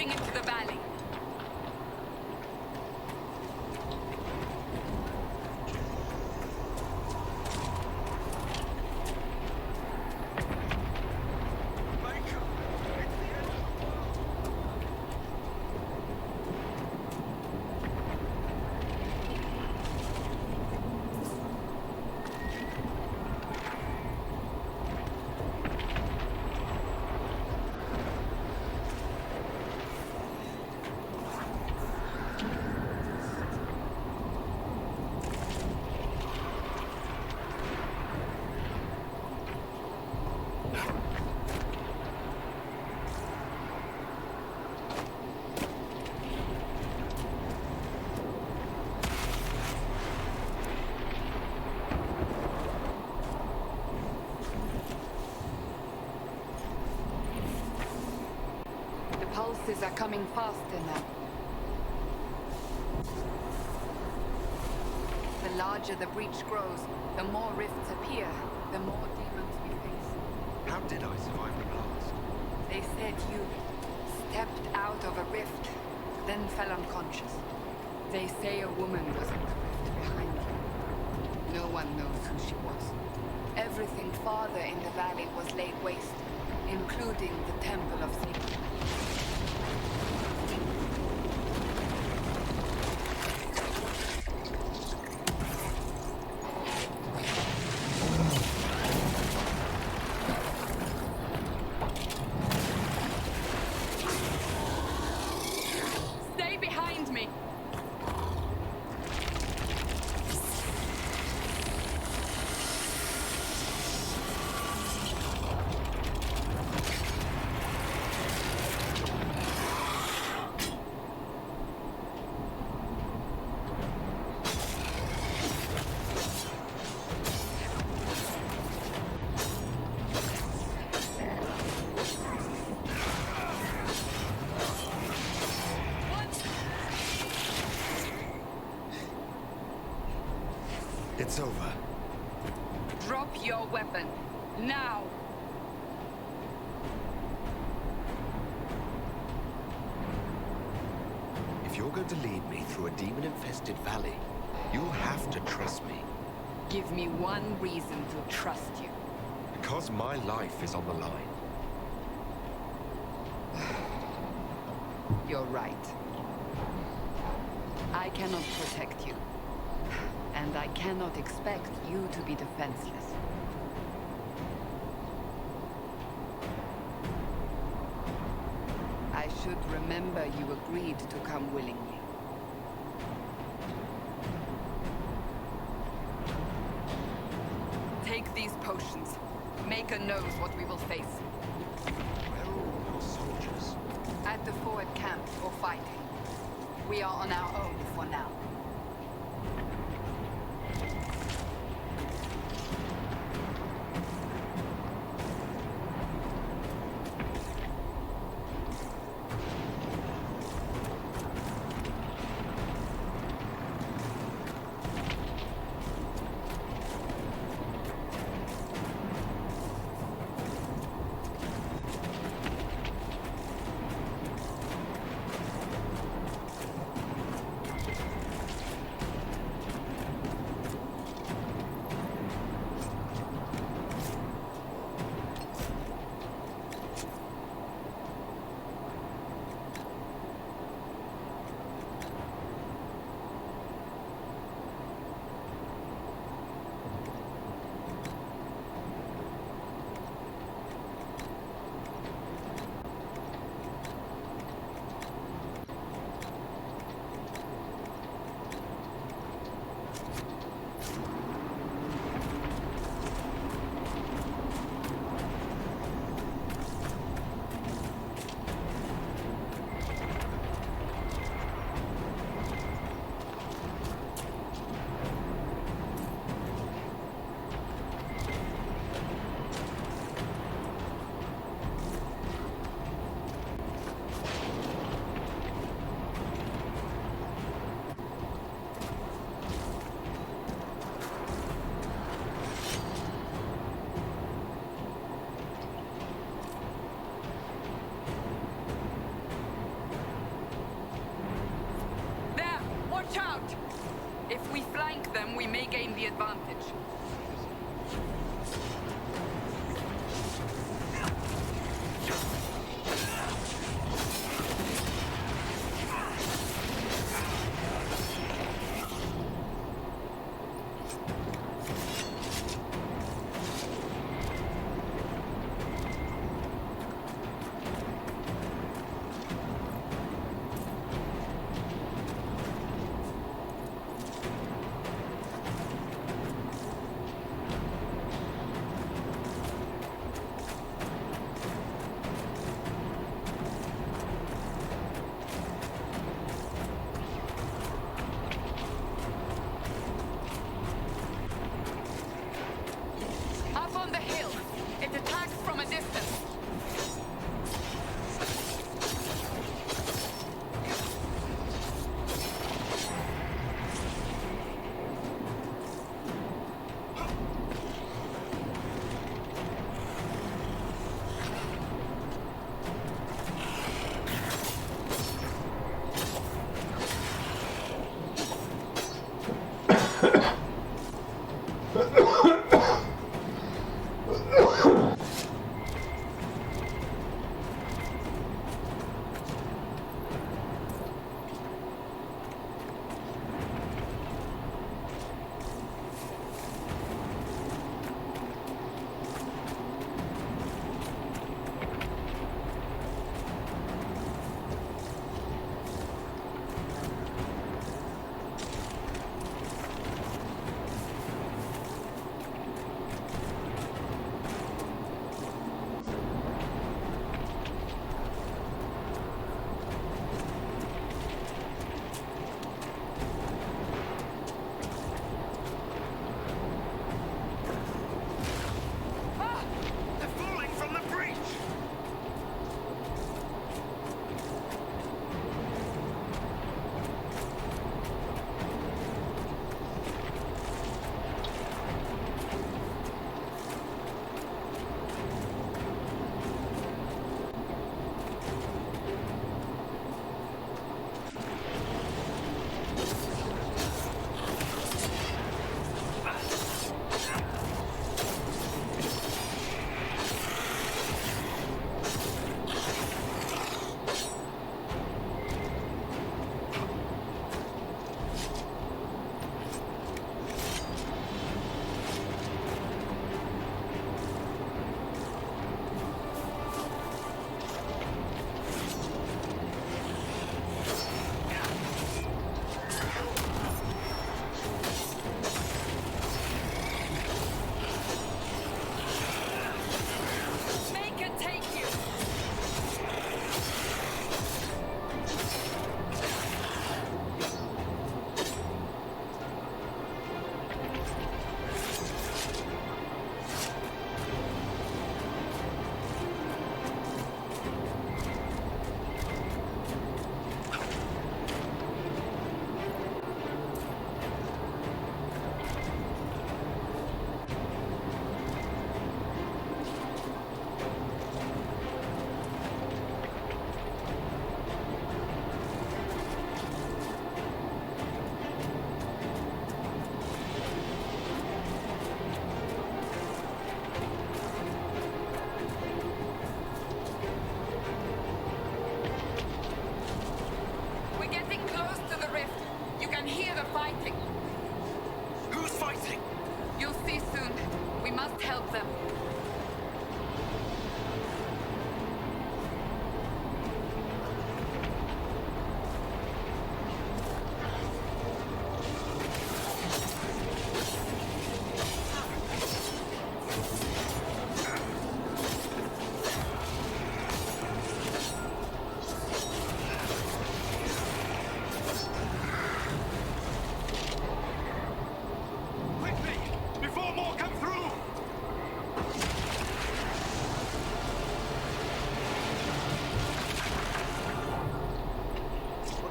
leading into the valley. Pulses are coming faster now. The larger the breach grows, the more rifts appear, the more demons we face. How did I survive the blast? They said you stepped out of a rift, then fell unconscious. They say a woman was in the rift behind you. No one knows who she was. Everything farther in the valley was laid waste, including the Temple of Satan. It's over. Drop your weapon. Now! If you're going to lead me through a demon-infested valley, you'll have to trust me. Give me one reason to trust you. Because my life is on the line. You're right. I cannot protect you. And I cannot expect you to be defenseless. I should remember you agreed to come willingly. Take these potions. Maker knows what we will face. Where are all your soldiers? At the forward camp or fighting. We are on our own for now. If we flank them, we may gain the advantage. Up on the hill. It attacks from a distance.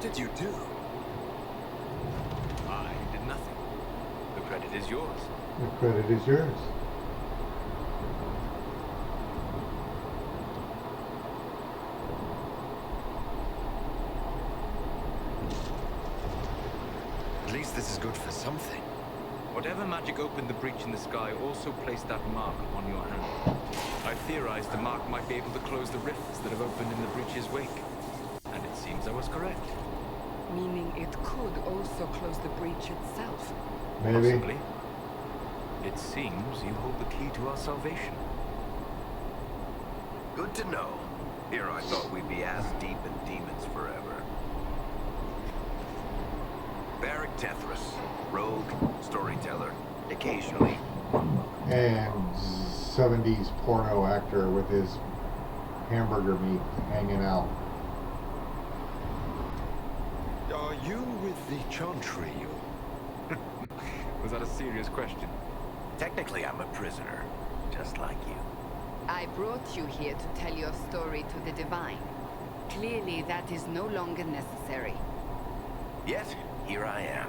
What did you do? I did nothing. The credit is yours. The credit is yours. At least this is good for some. something. Whatever magic opened the breach in the sky also placed that mark on your hand. I theorized the mark might be able to close the rifts that have opened in the breach's wake. And it seems I was correct. Meaning it could also close the breach itself. Maybe. Possibly. It seems you hold the key to our salvation. Good to know. Here I thought we'd be ass deep in demons forever. Varric Tethras, rogue, storyteller, occasionally. And 70s porno actor with his hamburger meat hanging out. Are you with the Chantry? Was that a serious question? Technically, I'm a prisoner, just like you. I brought you here to tell your story to the Divine. Clearly, that is no longer necessary. Yet, here I am.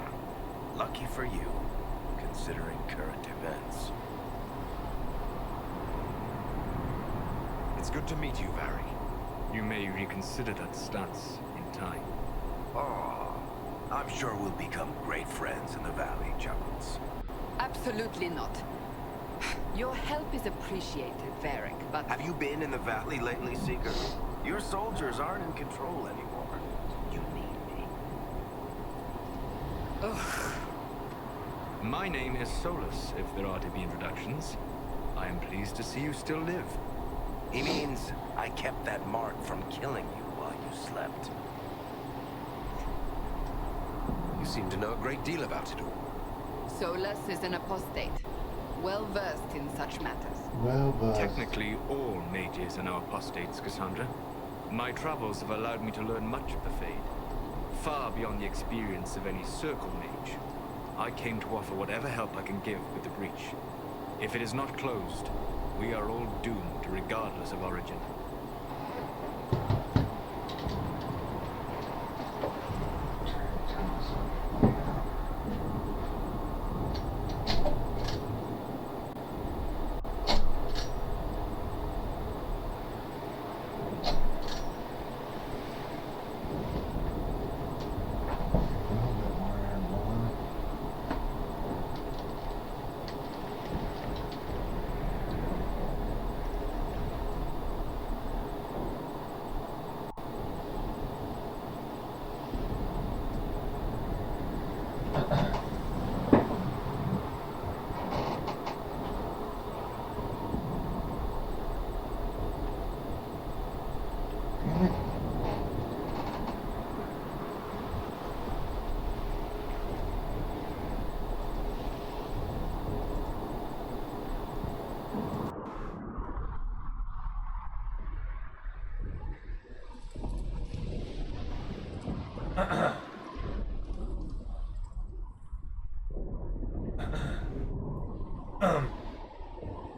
Lucky for you, considering current events. It's good to meet you, Varry. You may reconsider that stance in time. Oh, I'm sure we'll become great friends in the valley, Chuckles. Absolutely not. Your help is appreciated, Varric, but... Have you been in the valley lately, Seeker? Your soldiers aren't in control anymore. You need me. Ugh. My name is Solus, if there are to be introductions. I am pleased to see you still live. He means I kept that mark from killing you while you slept. You seem to know a great deal about it all. Solus is an apostate, well-versed in such matters. Well, but Technically, all mages are now apostates, Cassandra. My travels have allowed me to learn much of the Fade, far beyond the experience of any circle mage. I came to offer whatever help I can give with the breach. If it is not closed, we are all doomed regardless of origin.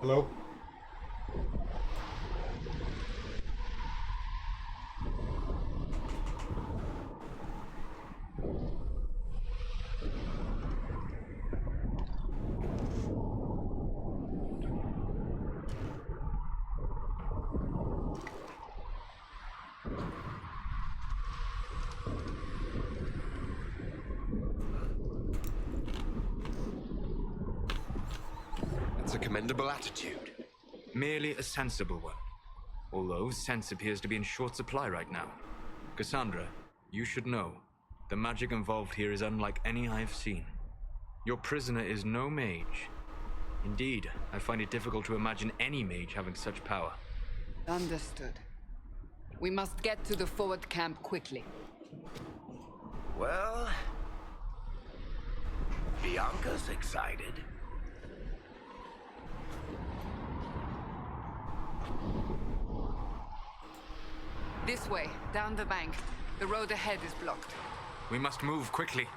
hello? That's a commendable attitude. Merely a sensible one. Although sense appears to be in short supply right now. Cassandra, you should know, the magic involved here is unlike any I have seen. Your prisoner is no mage. Indeed, I find it difficult to imagine any mage having such power. Understood. We must get to the forward camp quickly. Well, Bianca's excited. This way, down the bank. The road ahead is blocked. We must move quickly.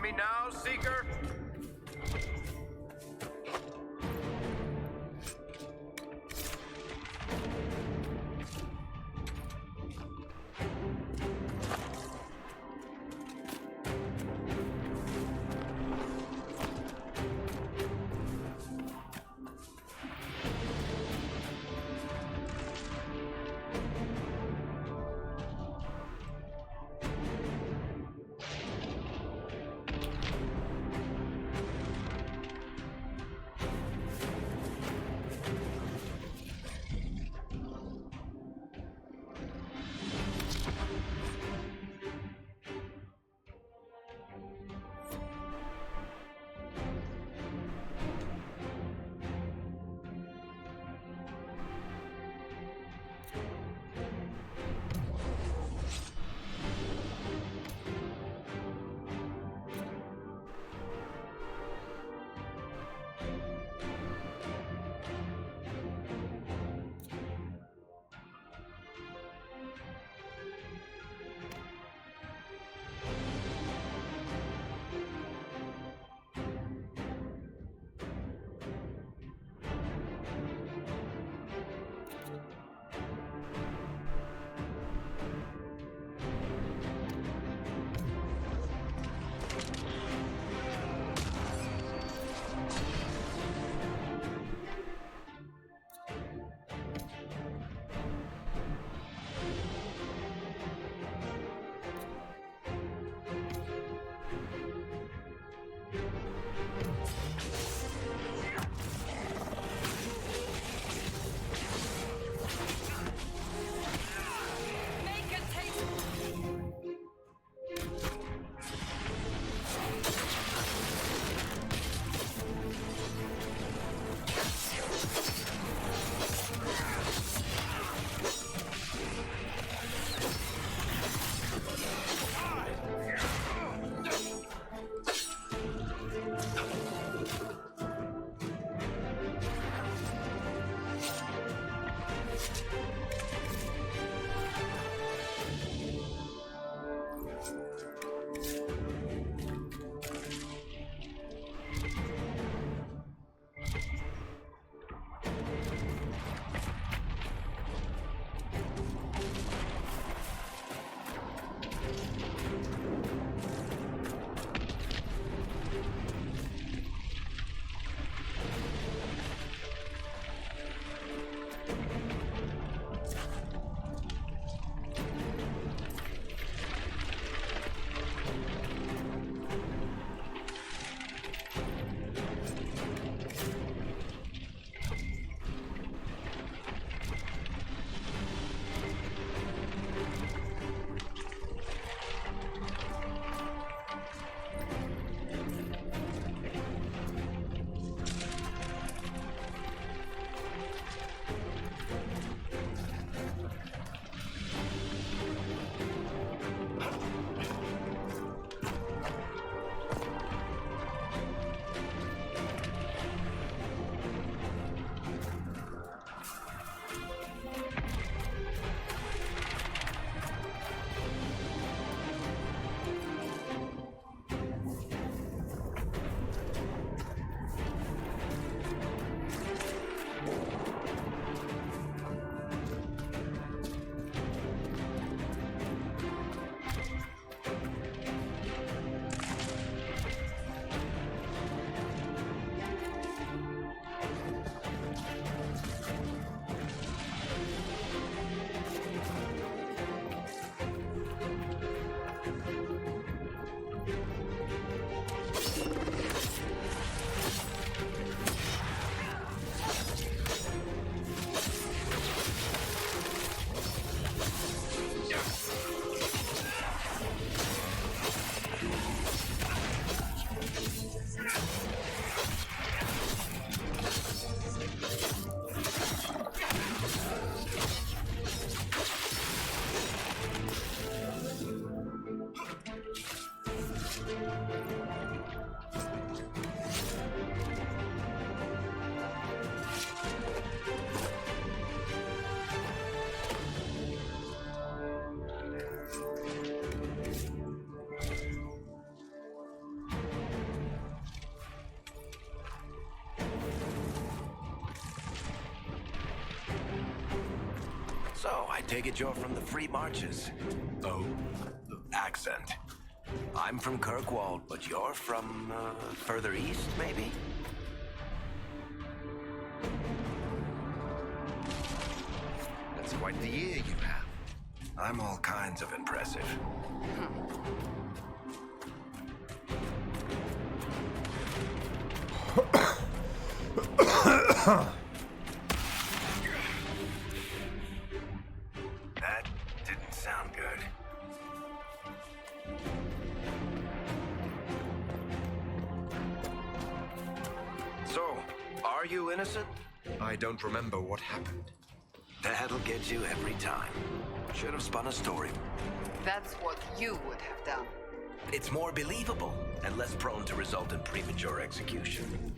me now, Seeker? Take it you're from the Free Marches. Oh, Accent. I'm from Kirkwall, but you're from, further east, maybe? that's quite the ear you have. I'm all kinds of impressive. That didn't sound good. So, are you innocent? I don't remember what happened. That'll get you every time. Should have spun a story. That's what you would have done. It's more believable and less prone to result in premature execution.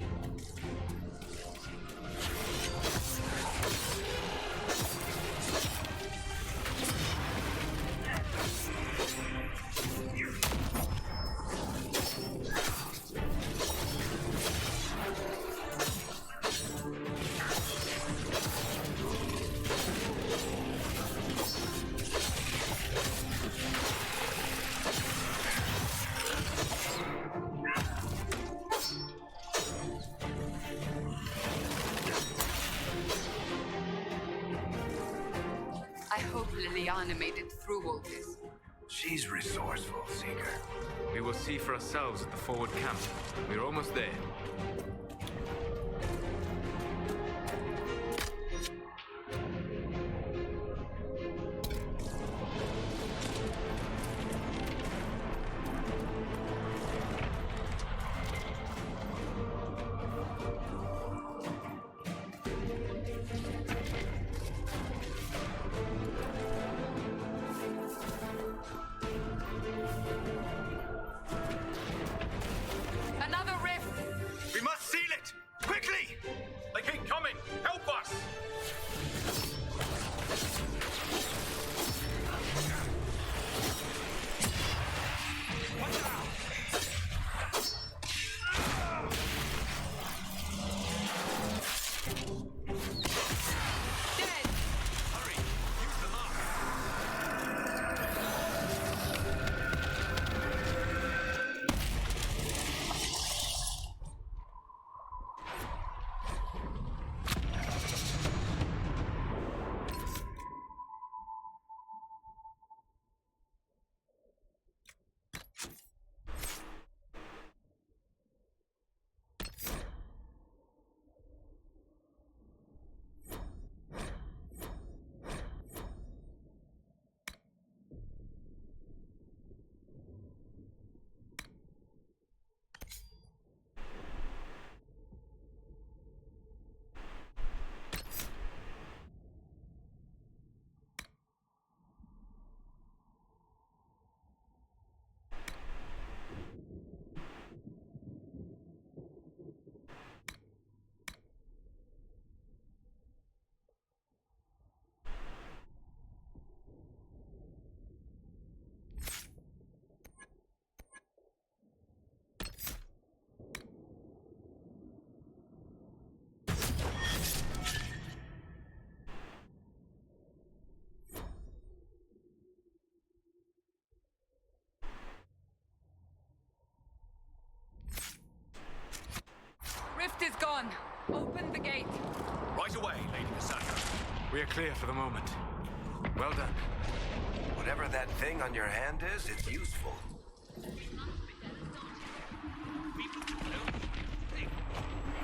I hope Liliana made it through all this. She's resourceful, Seeker. We will see for ourselves at the forward camp. We're almost there. Another rift! We must seal it! Quickly! They keep coming! Help us! Dead! Hurry! Use the mark! Rift is gone. Open the gate. Right away, Lady Cassandra. We are clear for the moment. Well done. Whatever that thing on your hand is, it's useful.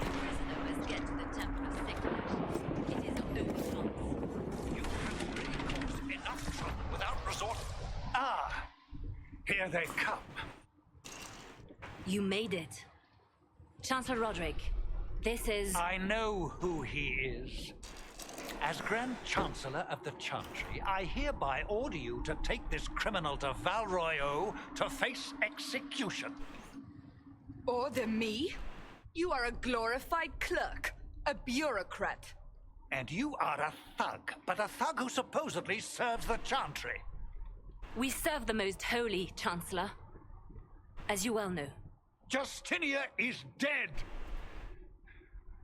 Prisoners get to the Temple of Signet. It is of no chance. You have really caused enough trouble without resort. Ah, here they come. You made it. Chancellor Roderick, this is... I know who he is. As Grand Chancellor of the Chantry, I hereby order you to take this criminal to Valroyo to face execution. Order me? You are a glorified clerk, a bureaucrat. And you are a thug, but a thug who supposedly serves the Chantry. We serve the most holy, Chancellor. As you well know. Justinia is dead.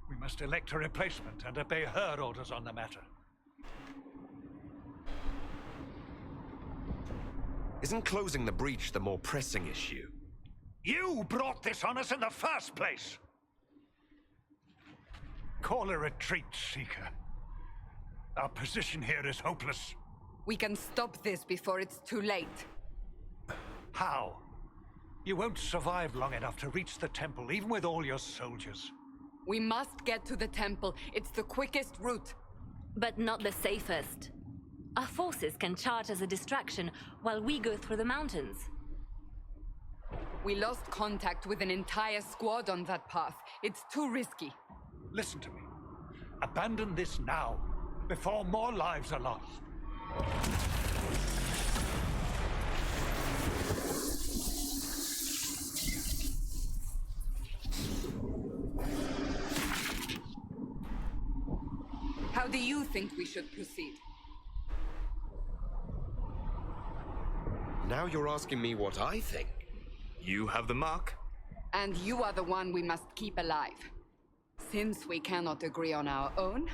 We must elect a replacement and obey her orders on the matter. Isn't closing the breach the more pressing issue? You brought this on us in the first place! Call a retreat, Seeker. Our position here is hopeless. We can stop this before it's too late. How? You won't survive long enough to reach the temple, even with all your soldiers. We must get to the temple. It's the quickest route. But not the safest. Our forces can charge as a distraction while we go through the mountains. We lost contact with an entire squad on that path. It's too risky. Listen to me. Abandon this now, before more lives are lost. How do you think we should proceed? Now you're asking me what I think. You have the mark. And you are the one we must keep alive. Since we cannot agree on our own,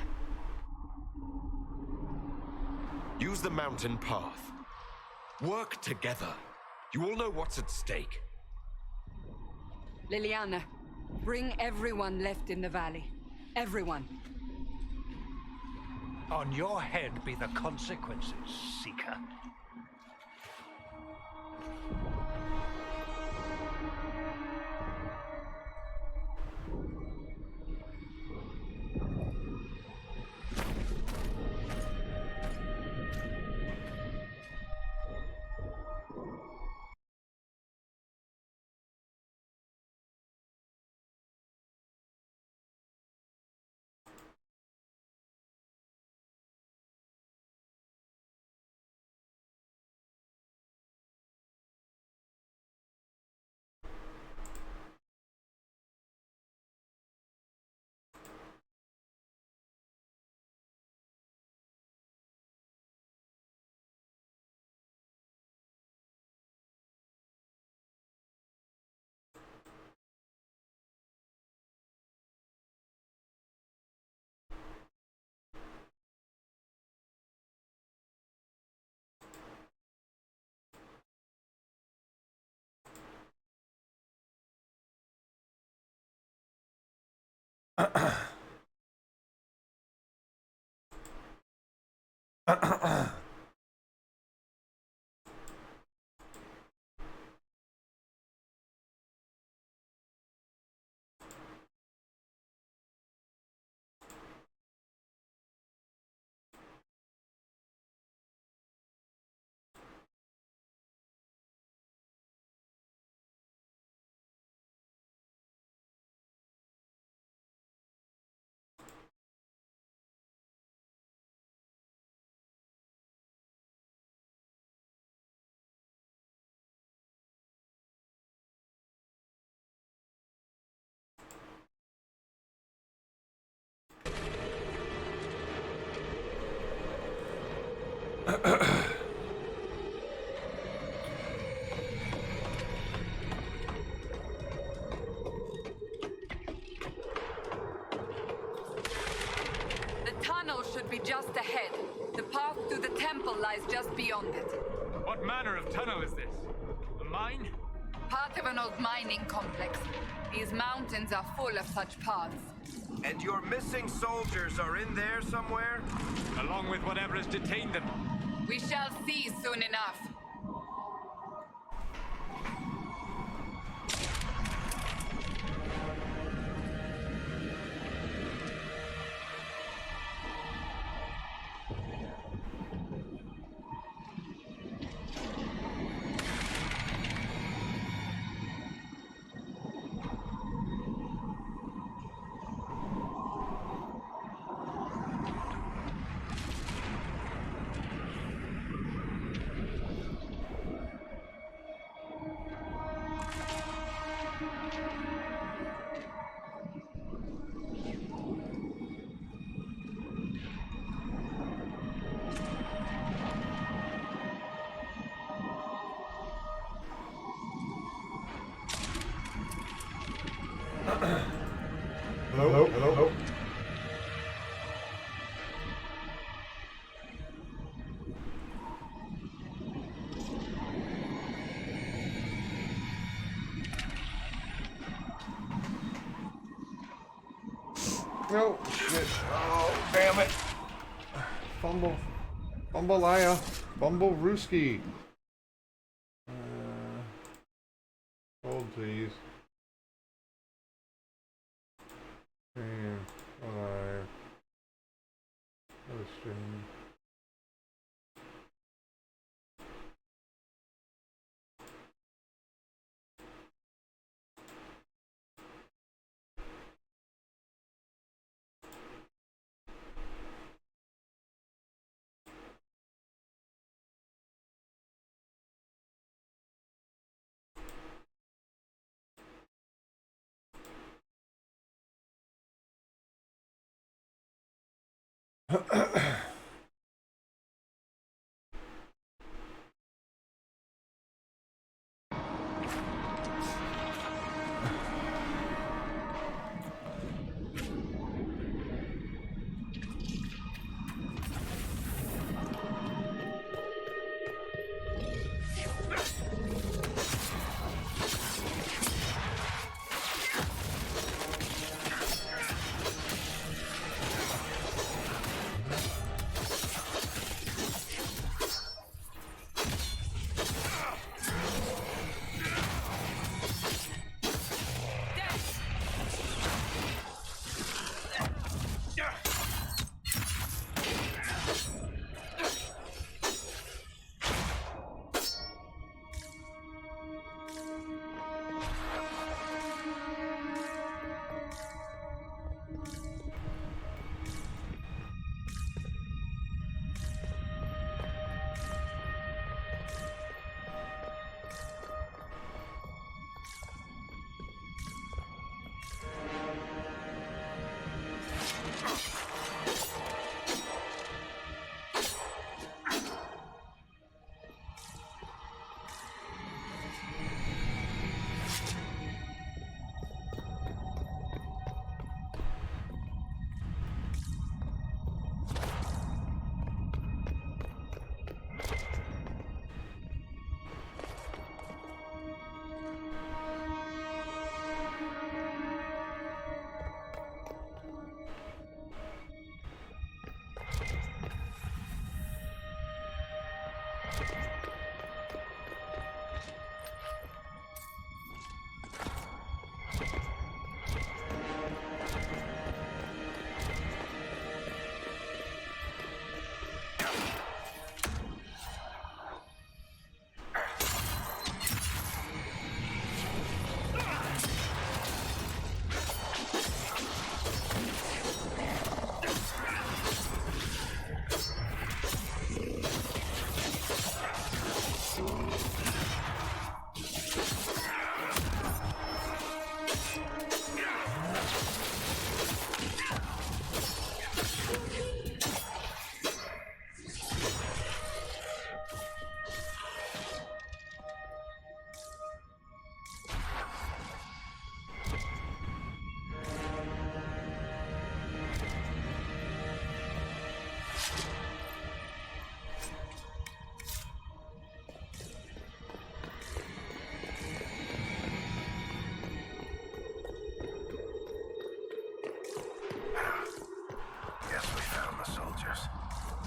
Use the mountain path. Work together. You all know what's at stake. Liliana, bring everyone left in the valley. Everyone. On your head be the consequences, Seeker. The tunnel should be just ahead. The path to the temple lies just beyond it. What manner of tunnel is this? A mine? Part of an old mining complex. These mountains are full of such paths. And your missing soldiers are in there somewhere? Along with whatever has detained them. We shall see soon enough. Hello? Hello? No, shit. Oh, damn it. Fumble. Fumble-aya. Bumble-rooski. Hold, please. And 5. Ocean.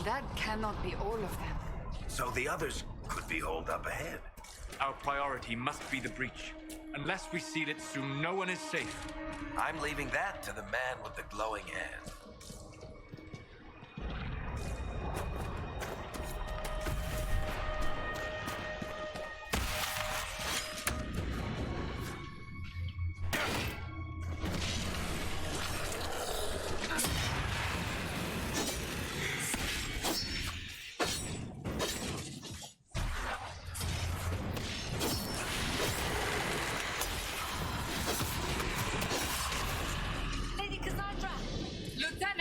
That cannot be all of them. So the others could be holed up ahead. Our priority must be the breach. Unless we seal it soon, no one is safe. I'm leaving that to the man with the glowing hand. Lieutenant!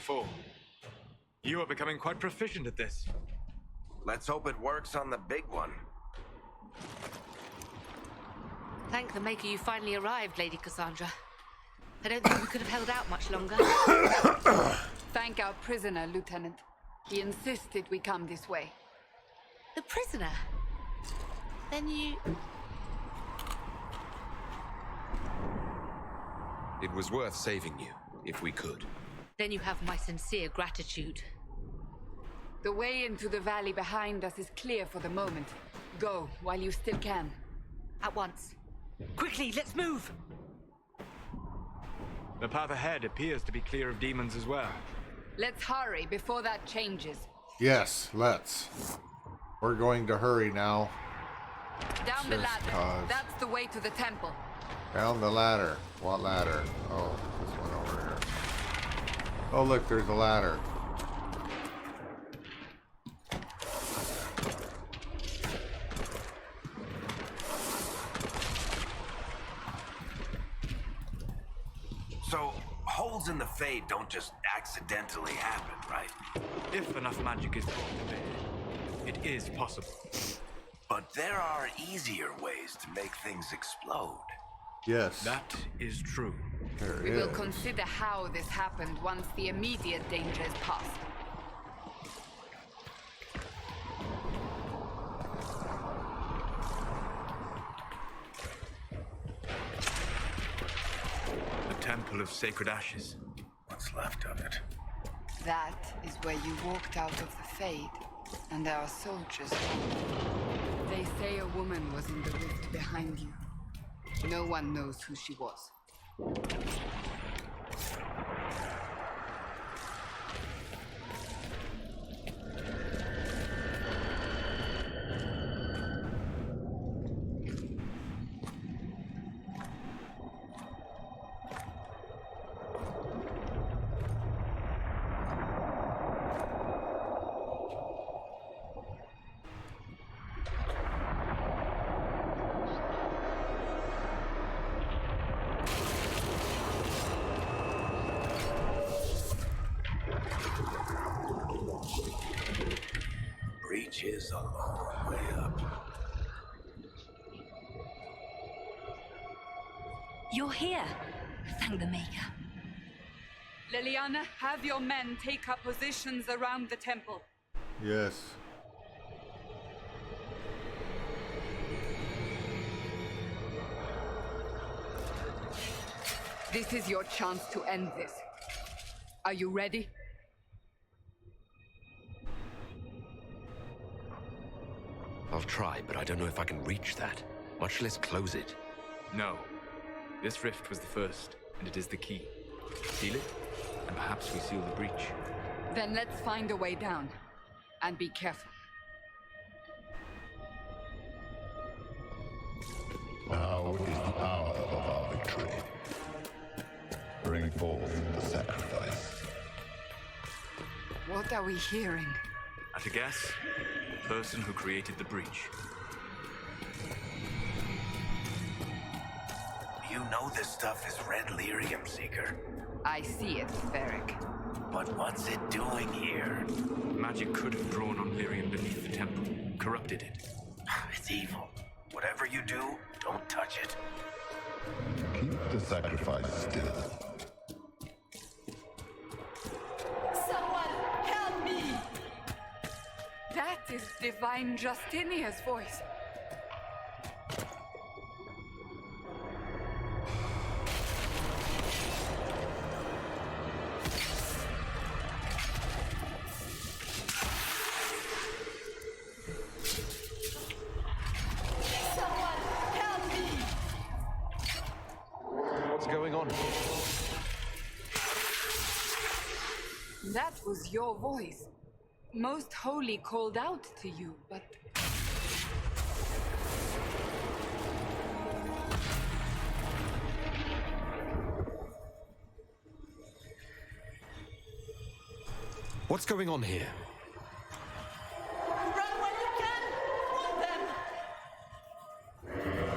before. You are becoming quite proficient at this. Let's hope it works on the big one. Thank the Maker you finally arrived, Lady Cassandra. I don't think we could have held out much longer. Thank our prisoner, Lieutenant. He insisted we come this way. The prisoner? Then you... It was worth saving you, if we could. Then you have my sincere gratitude. The way into the valley behind us is clear for the moment. Go, while you still can. At once. Quickly, let's move! The path ahead appears to be clear of demons as well. Let's hurry before that changes. Yes, let's. We're going to hurry now. Down the Just ladder. cause. That's the way to the temple. Down the ladder. What ladder? Oh, this one over here. Oh, look, there's a ladder. So, holes in the Fade don't just accidentally happen, right? If enough magic is brought to bear, it is possible. But there are easier ways to make things explode. Yes, That is true. there We it will is. consider how this happened once the immediate danger is past. The Temple of Sacred Ashes. What's left of it? That is where you walked out of the Fade, and our soldiers. They say a woman was in the rift behind you. No one knows who she was. Breach is a long way up. You're here. Thank the Maker. Liliana, have your men take up positions around the temple. Yes. This is your chance to end this. Are you ready? I'll try, but I don't know if I can reach that, much less close it. No. This rift was the first, and it is the key. Seal it, and perhaps we seal the breach. Then let's find a way down. And be careful. Now is the hour of our victory. Bring forth the sacrifice. What are we hearing? At a guess, the person who created the breach. You know this stuff is red lyrium, Seeker. I see it, Varric. But what's it doing here? Magic could have drawn on lyrium beneath the temple, corrupted it. It's evil. Whatever you do, don't touch it. Keep the sacrifice still. Someone help me! That is Divine Justinia's voice. What's going on? That was your voice. Most Holy called out to you, but... What's going on here? Run when you can! Warn them!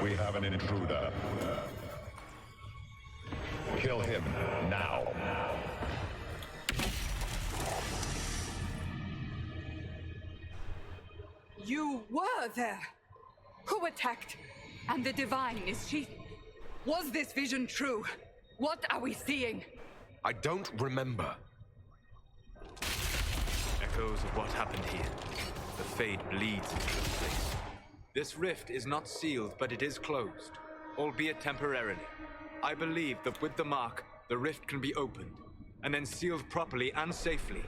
We have an intruder. Kill him now. her there? Who attacked? And the Divine, is she... Was this vision true? What are we seeing? I don't remember. Echoes of what happened here. The Fade bleeds into this place. This rift is not sealed, but it is closed, albeit temporarily. I believe that with the mark, the rift can be opened, and then sealed properly and safely.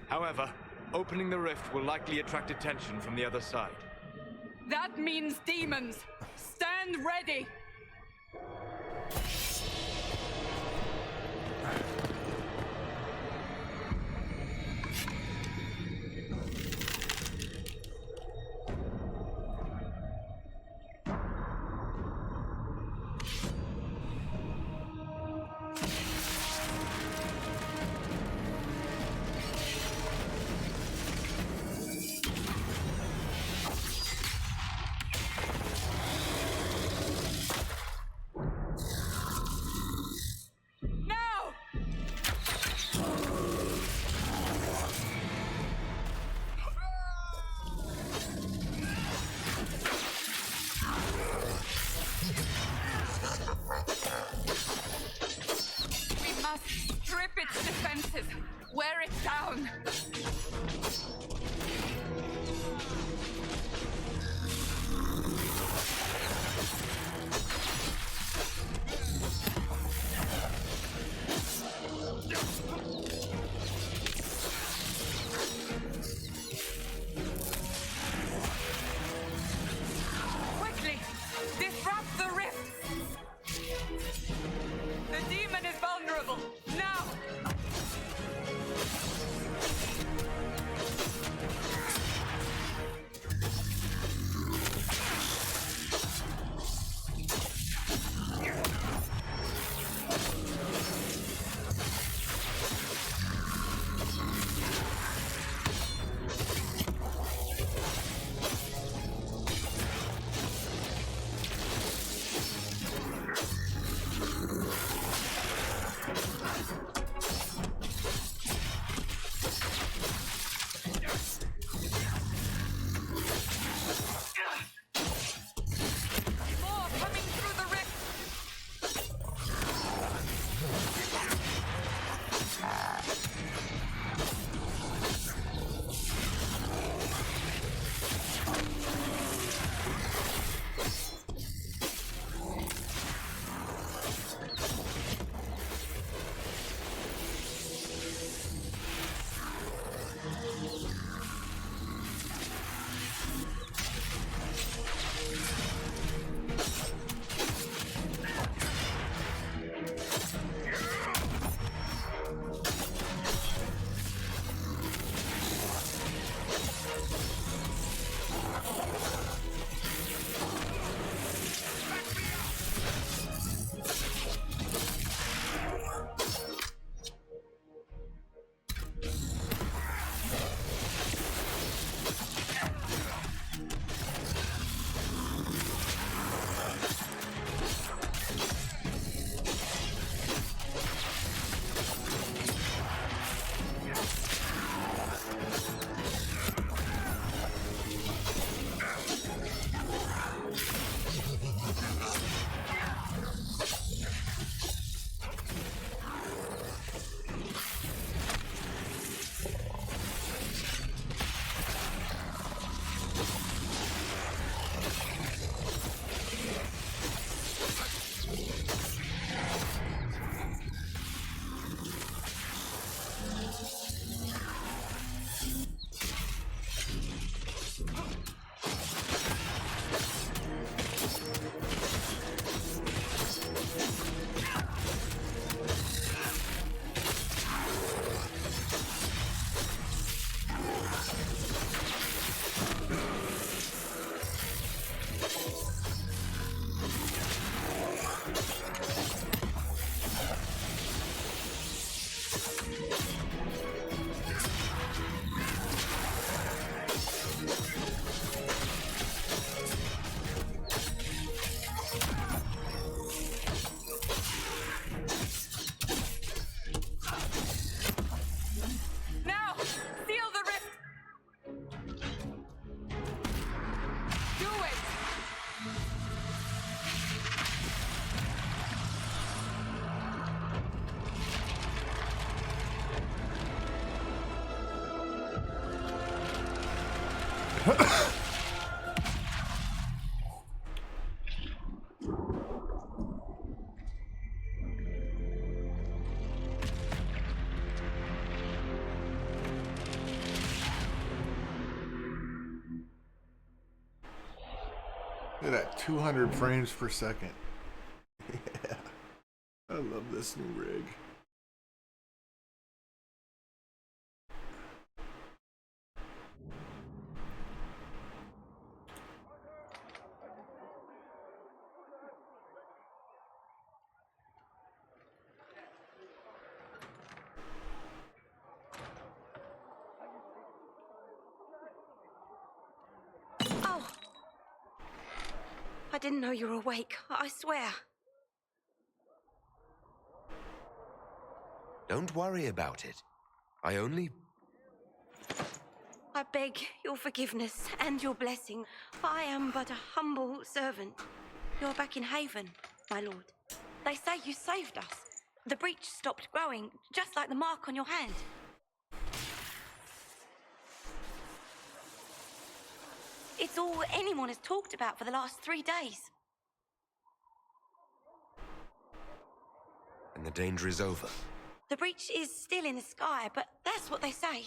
However, opening the rift will likely attract attention from the other side. That means demons! Stand ready! Look at that, 200 frames per second. Yeah. I love this new rig. Oh! I didn't know you were awake, I swear. Don't worry about it. I beg your forgiveness and your blessing. I am but a humble servant. You're back in Haven, my lord. They say you saved us. The breach stopped growing, just like the mark on your hand. It's all anyone has talked about for the last 3 days. And the danger is over. The breach is still in the sky, but that's what they say.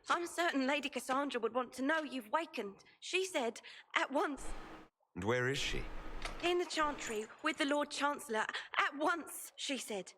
I'm certain Lady Cassandra would want to know you've wakened. She said, at once. And where is she? In the Chantry, with the Lord Chancellor. At once, she said.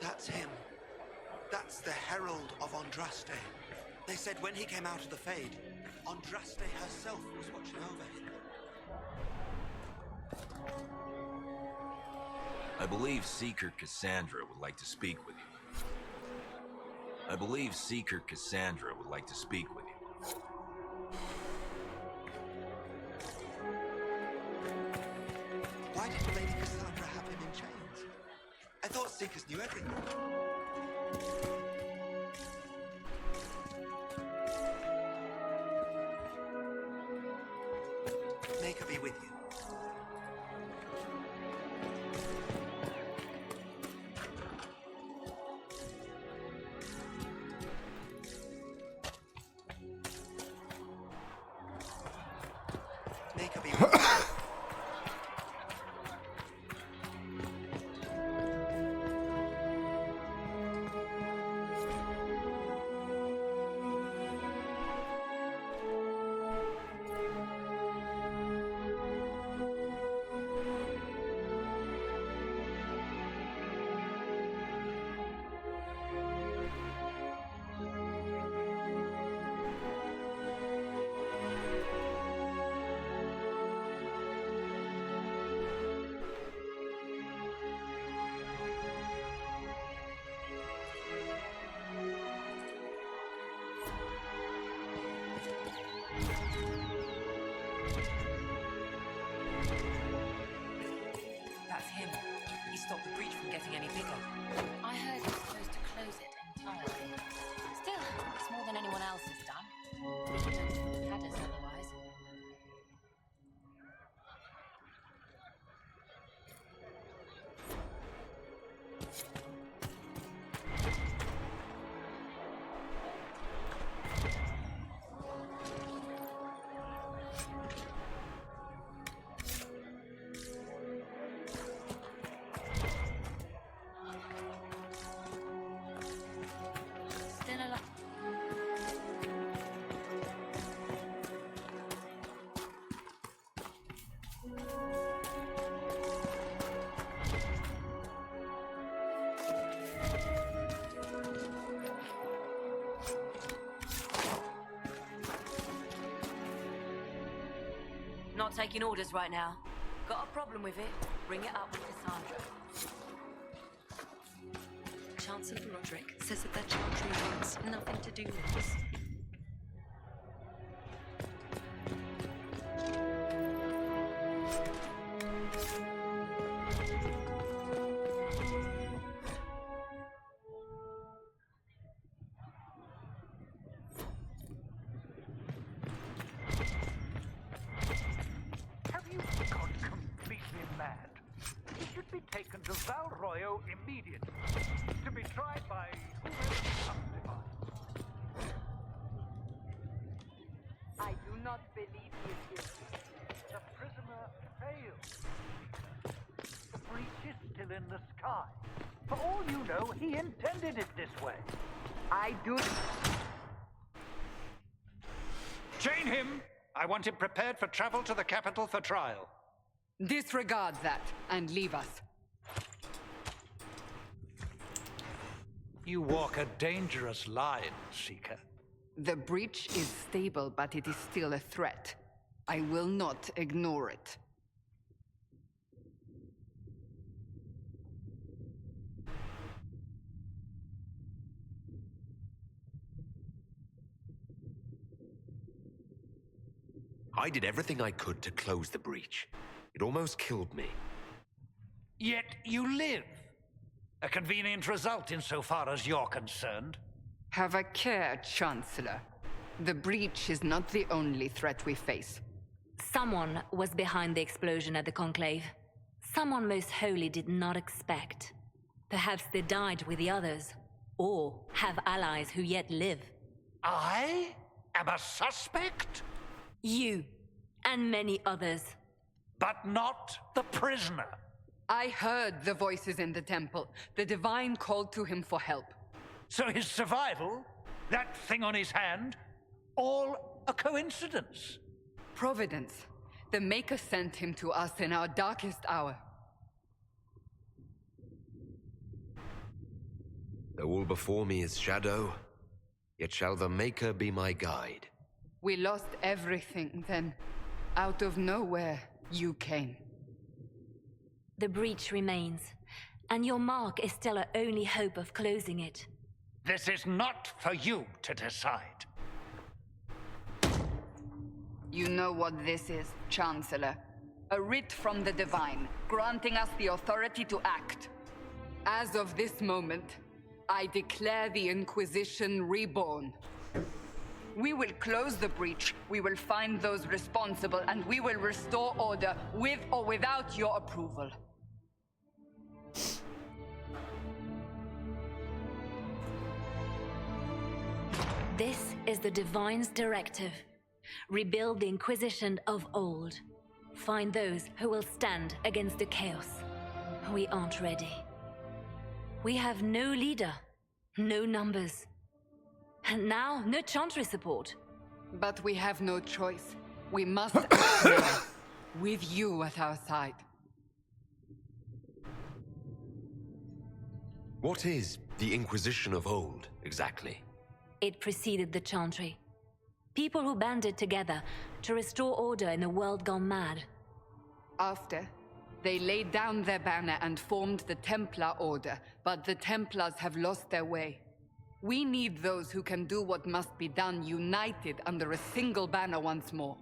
That's him. That's the Herald of Andraste. They said when he came out of the Fade, Andraste herself was watching over him. I believe Seeker Cassandra would like to speak with you. Why did Lady Cassandra have him in chains? I thought Seekers knew everything. Maker be with you. Maker be with you. That's him. He stopped the breach from getting any bigger. I heard he was supposed to close it entirely. Still, it's more than anyone else has done. Don't had us otherwise. Still alive. Not taking orders right now. Got a problem with it? Bring it up with Cassandra. Chancellor Roderick says that chantry wants nothing to do with this. Have you gone completely mad? He should be taken to Val Royo immediately, to be tried by whoever comes to mind. I do not believe he is guilty. The prisoner failed. The breach is still in the sky. For all you know, he intended it this way. I do. Chain him! I want him prepared for travel to the capital for trial. Disregard that and leave us. You walk a dangerous line, Seeker. The breach is stable, but it is still a threat. I will not ignore it. I did everything I could to close the breach. It almost killed me. Yet you live. A convenient result insofar as you're concerned. Have a care, Chancellor. The breach is not the only threat we face. Someone was behind the explosion at the Conclave. Someone Most Holy did not expect. Perhaps they died with the others, or have allies who yet live. I am a suspect? You, and many others. But not the prisoner. I heard the voices in the temple. The Divine called to him for help. So his survival, that thing on his hand, all a coincidence. Providence. The Maker sent him to us in our darkest hour. Though all before me is shadow, yet shall the Maker be my guide. We lost everything then. Out of nowhere, you came. The breach remains, and your mark is still our only hope of closing it. This is not for you to decide. You know what this is, Chancellor. A writ from the Divine, granting us the authority to act. As of this moment, I declare the Inquisition reborn. We will close the breach, we will find those responsible, and we will restore order with or without your approval. This is the Divine's directive. Rebuild the Inquisition of old. Find those who will stand against the chaos. We aren't ready. We have no leader, no numbers. And now, no Chantry support. But we have no choice. We must act now, with you at our side. What is the Inquisition of old, exactly? It preceded the Chantry. People who banded together to restore order in a world gone mad. After, they laid down their banner and formed the Templar Order, but the Templars have lost their way. We need those who can do what must be done, united under a single banner once more.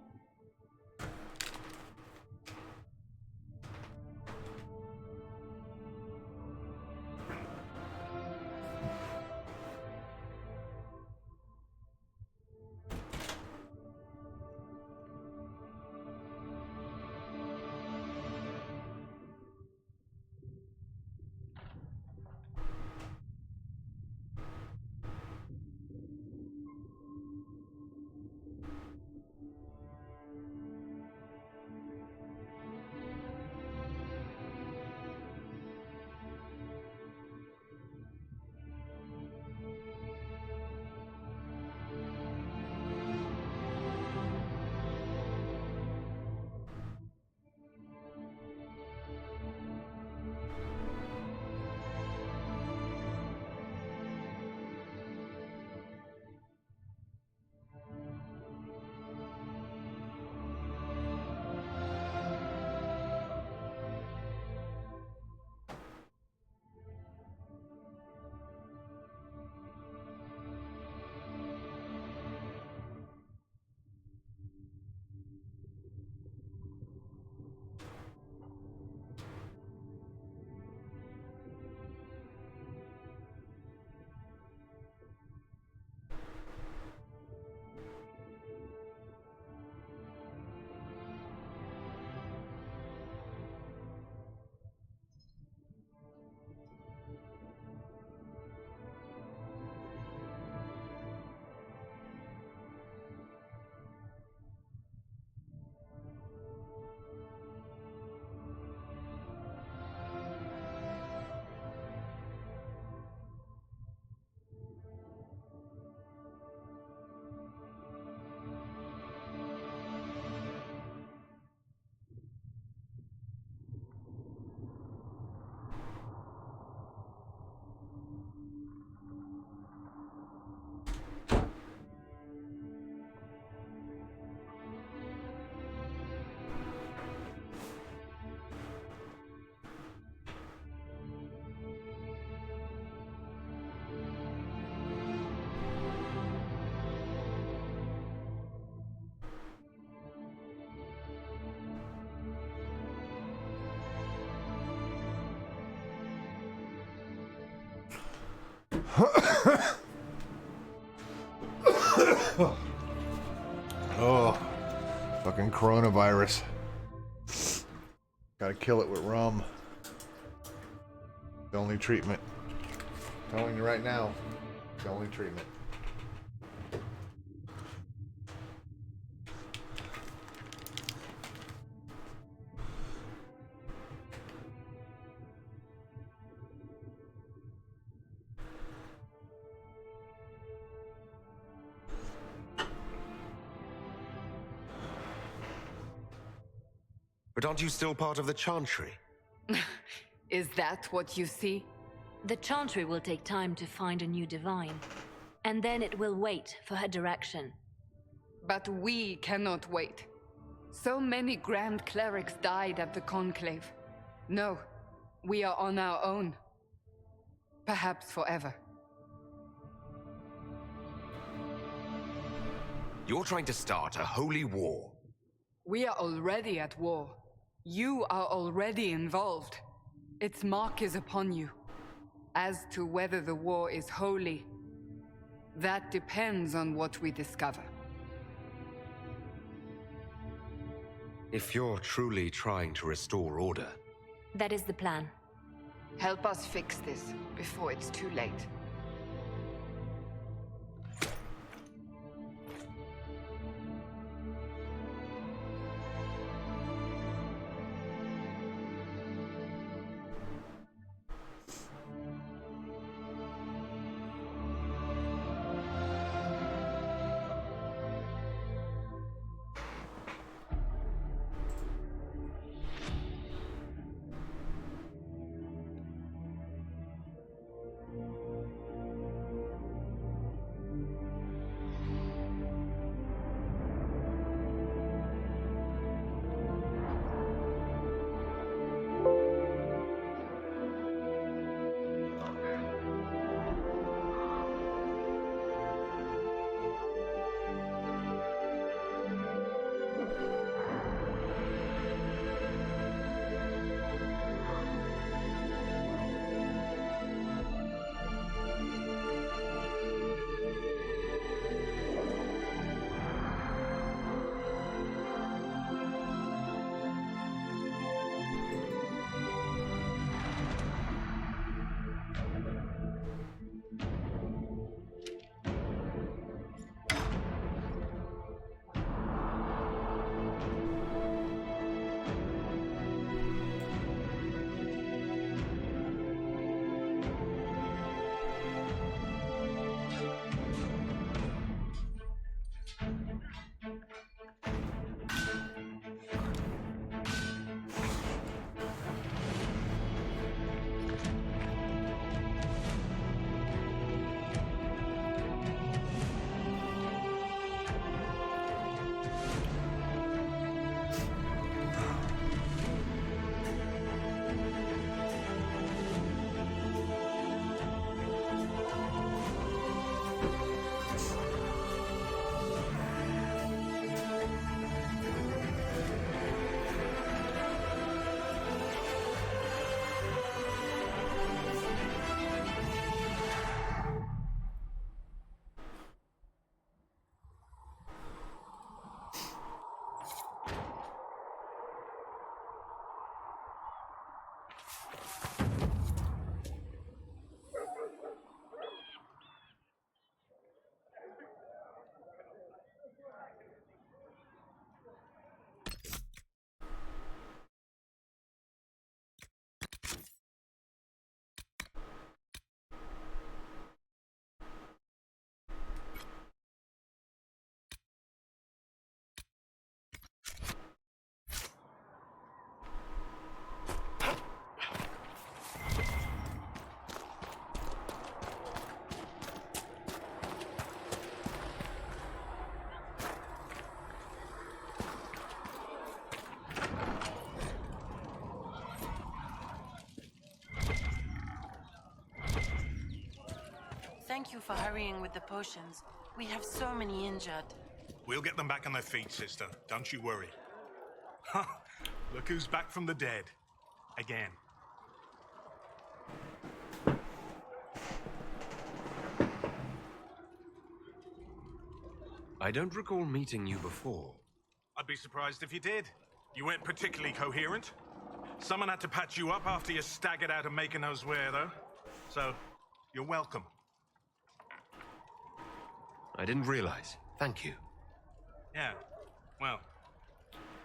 Oh, fucking coronavirus. Gotta kill it with rum. The only treatment. I'm telling you right now, the only treatment. But aren't you still part of the Chantry? Is that what you see? The Chantry will take time to find a new Divine. And then it will wait for her direction. But we cannot wait. So many Grand Clerics died at the Conclave. No, we are on our own. Perhaps forever. You're trying to start a holy war. We are already at war. You are already involved. Its mark is upon you. As to whether the war is holy, That depends on what we discover. If you're truly trying to restore order, That is the plan. Help us fix this before it's too late. Thank you for hurrying with the potions. We have so many injured. We'll get them back on their feet, sister. Don't you worry. Ha! Look who's back from the dead. Again. I don't recall meeting you before. I'd be surprised if you did. You weren't particularly coherent. Someone had to patch you up after you staggered out of making knows where, though. So, you're welcome. I didn't realize. Thank you. Yeah, well,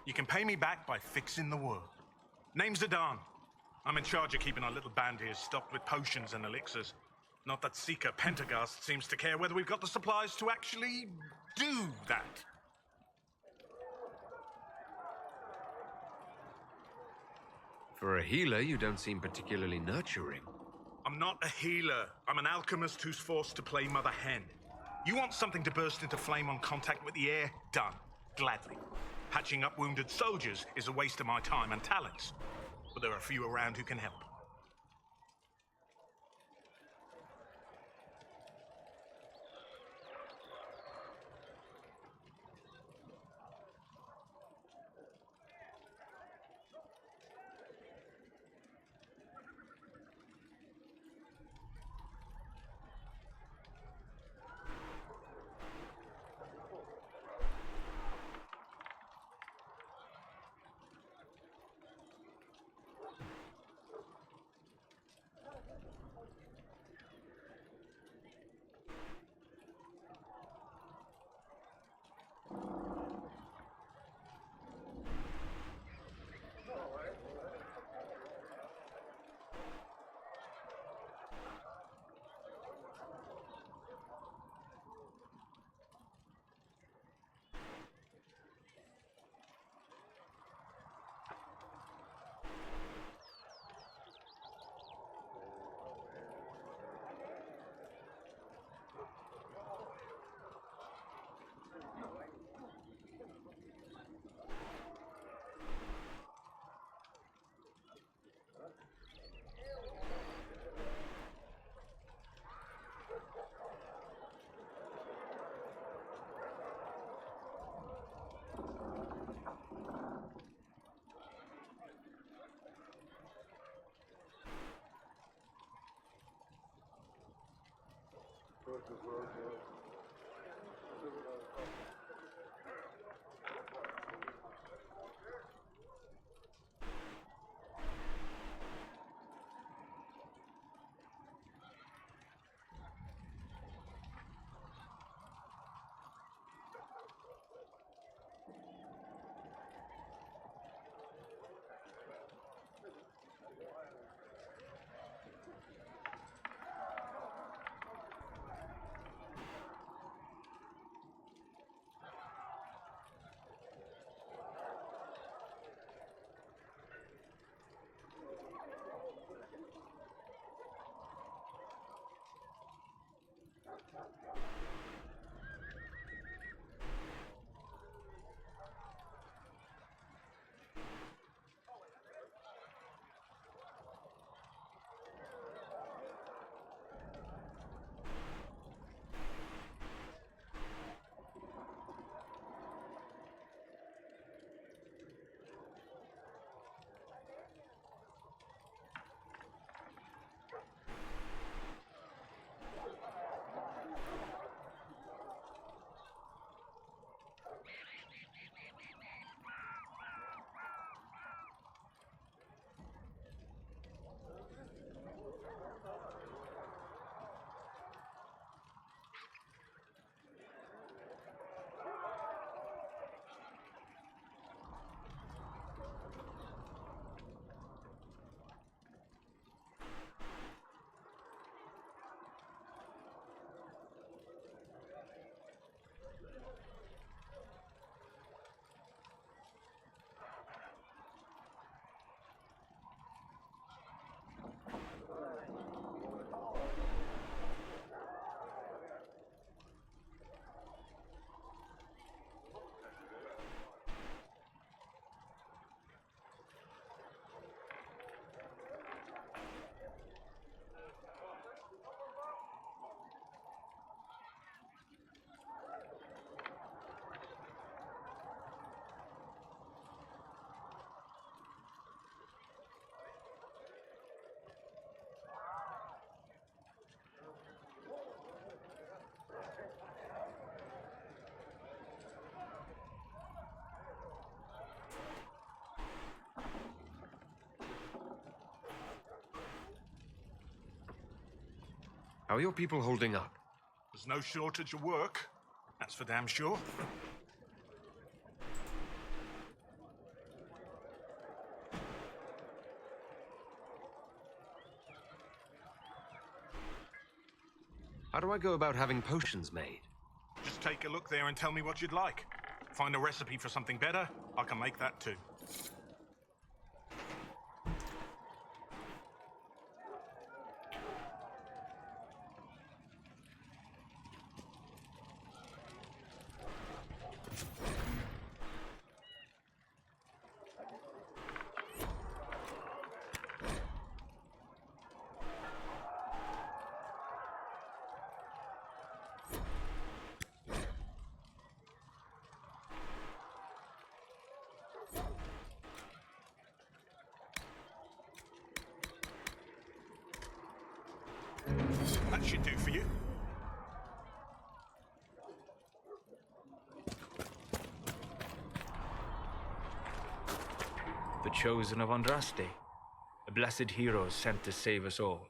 you can pay me back by fixing the world. Name's Zidane. I'm in charge of keeping our little band here stocked with potions and elixirs. Not that Seeker Pentagast seems to care whether we've got the supplies to actually do that. For a healer, you don't seem particularly nurturing. I'm not a healer. I'm an alchemist who's forced to play Mother Hen. You want something to burst into flame on contact with the air? Done. Gladly. Patching up wounded soldiers is a waste of my time and talents. But there are a few around who can help. How are your people holding up? There's no shortage of work. That's for damn sure. How do I go about having potions made? Just take a look there and tell me what you'd like. Find a recipe for something better, I can make that too. That should do for you. The chosen of Andraste, a blessed hero sent to save us all.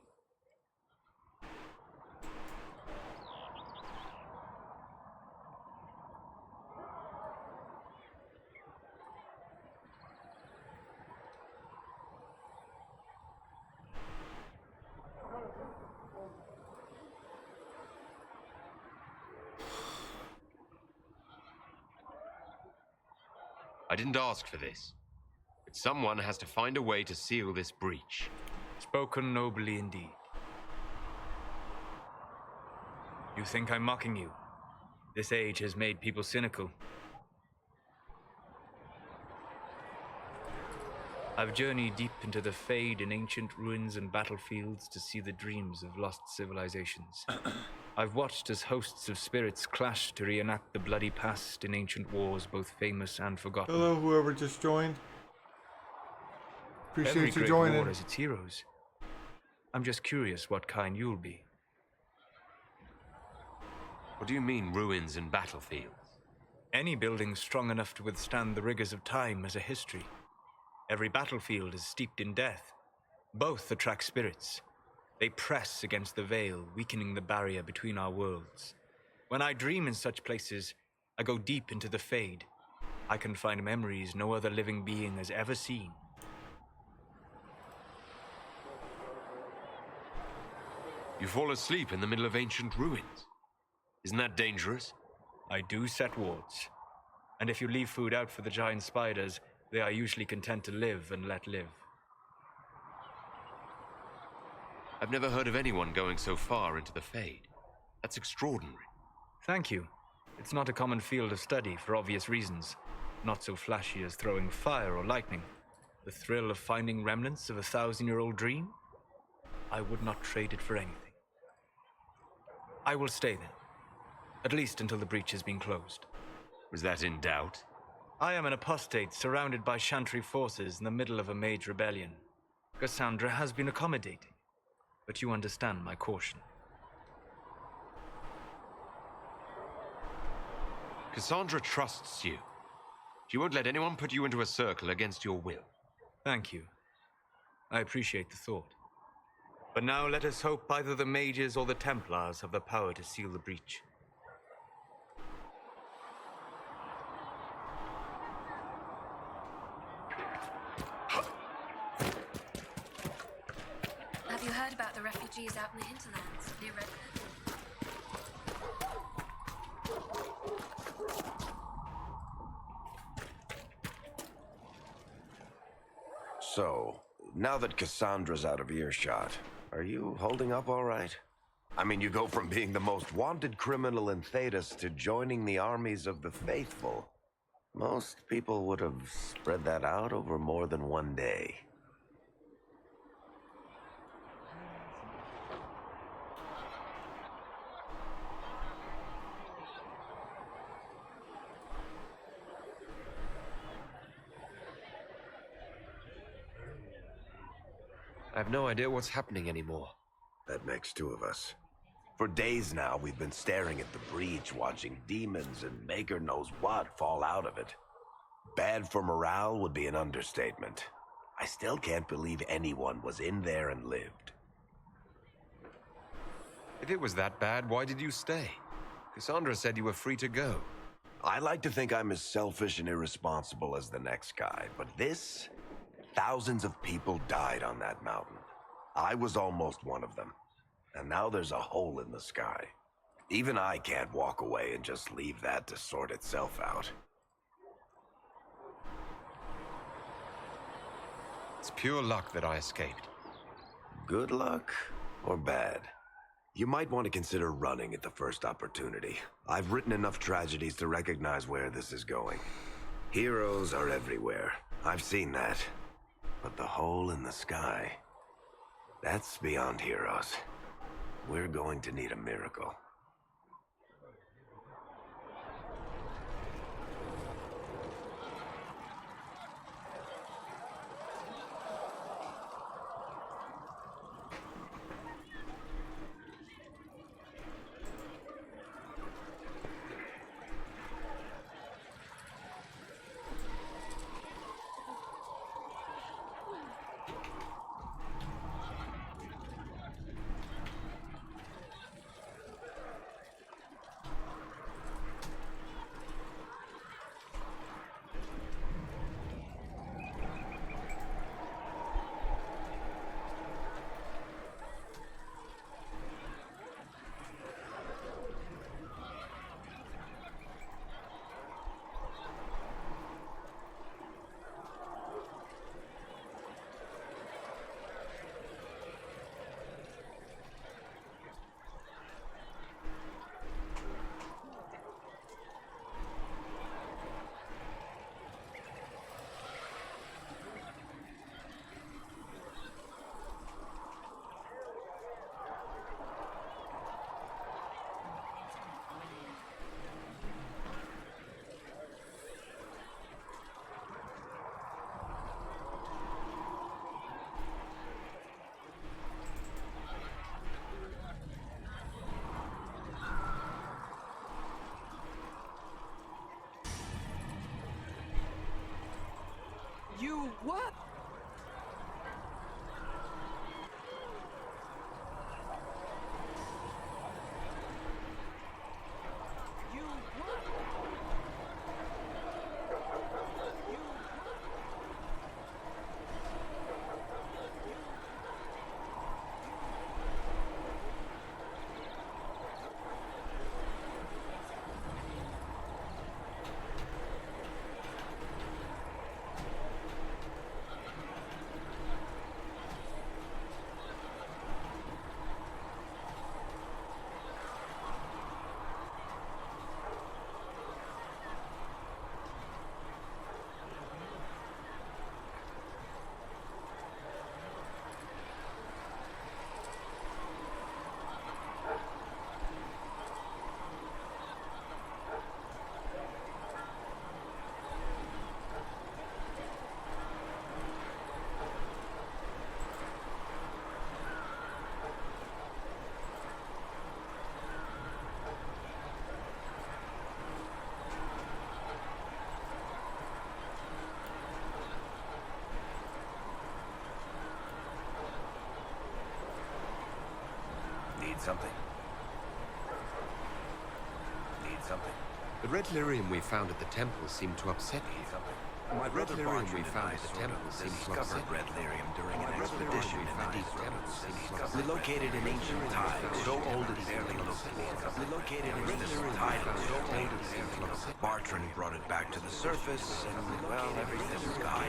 I didn't ask for this. But someone has to find a way to seal this breach. Spoken nobly indeed. You think I'm mocking you? This age has made people cynical. I've journeyed deep into the Fade in ancient ruins and battlefields to see the dreams of lost civilizations. I've watched as hosts of spirits clash to reenact the bloody past in ancient wars, both famous and forgotten. Hello, whoever just joined. Every Appreciate you great joining. war has its heroes. I'm just curious what kind you'll be. What do you mean, ruins and battlefields? Any building strong enough to withstand the rigors of time has a history. Every battlefield is steeped in death. Both attract spirits. They press against the veil, weakening the barrier between our worlds. When I dream in such places, I go deep into the Fade. I can find memories no other living being has ever seen. You fall asleep in the middle of ancient ruins. Isn't that dangerous? I do set wards. And if you leave food out for the giant spiders, they are usually content to live and let live. I've never heard of anyone going so far into the Fade. That's extraordinary. Thank you. It's not a common field of study for obvious reasons. Not so flashy as throwing fire or lightning. The thrill of finding remnants of a 1,000-year-old dream? I would not trade it for anything. I will stay then. At least until the breach has been closed. Was that in doubt? I am an apostate surrounded by Chantry forces in the middle of a mage rebellion. Cassandra has been accommodating, but you understand my caution. Cassandra trusts you. She won't let anyone put you into a circle against your will. Thank you. I appreciate the thought. But now let us hope either the mages or the Templars have the power to seal the breach. Have you heard about the refugees out in the hinterlands near Redford? So, now that Cassandra's out of earshot, are you holding up all right? I mean, you go from being the most wanted criminal in Thedas to joining the armies of the faithful. Most people would have spread that out over more than one day. I have no idea what's happening anymore. That makes two of us. For days now, we've been staring at the breach, watching demons and maker knows what fall out of it. Bad for morale would be an understatement. I still can't believe anyone was in there and lived. If it was that bad, why did you stay? Cassandra said you were free to go. I like to think I'm as selfish and irresponsible as the next guy, but this... Thousands of people died on that mountain. I was almost one of them. And now there's a hole in the sky. Even I can't walk away and just leave that to sort itself out. It's pure luck that I escaped. Good luck or bad? You might want to consider running at the first opportunity. I've written enough tragedies to recognize where this is going. Heroes are everywhere. I've seen that. But the hole in the sky, that's beyond heroes. We're going to need a miracle. You what? Need something? Need something? The red lyrium we found at the temple seemed to upset me. My red brother lyrium we Bartrand found and I at the sort temple of seemed to discovered upset red lyrium during an red expedition lyrium we in the found deep at the temple seemed to roads. upset We located an ancient tide so old it barely looked. We located an ancient tide so old it barely looked. Bartrand brought it back to the surface, and well, everything was gone.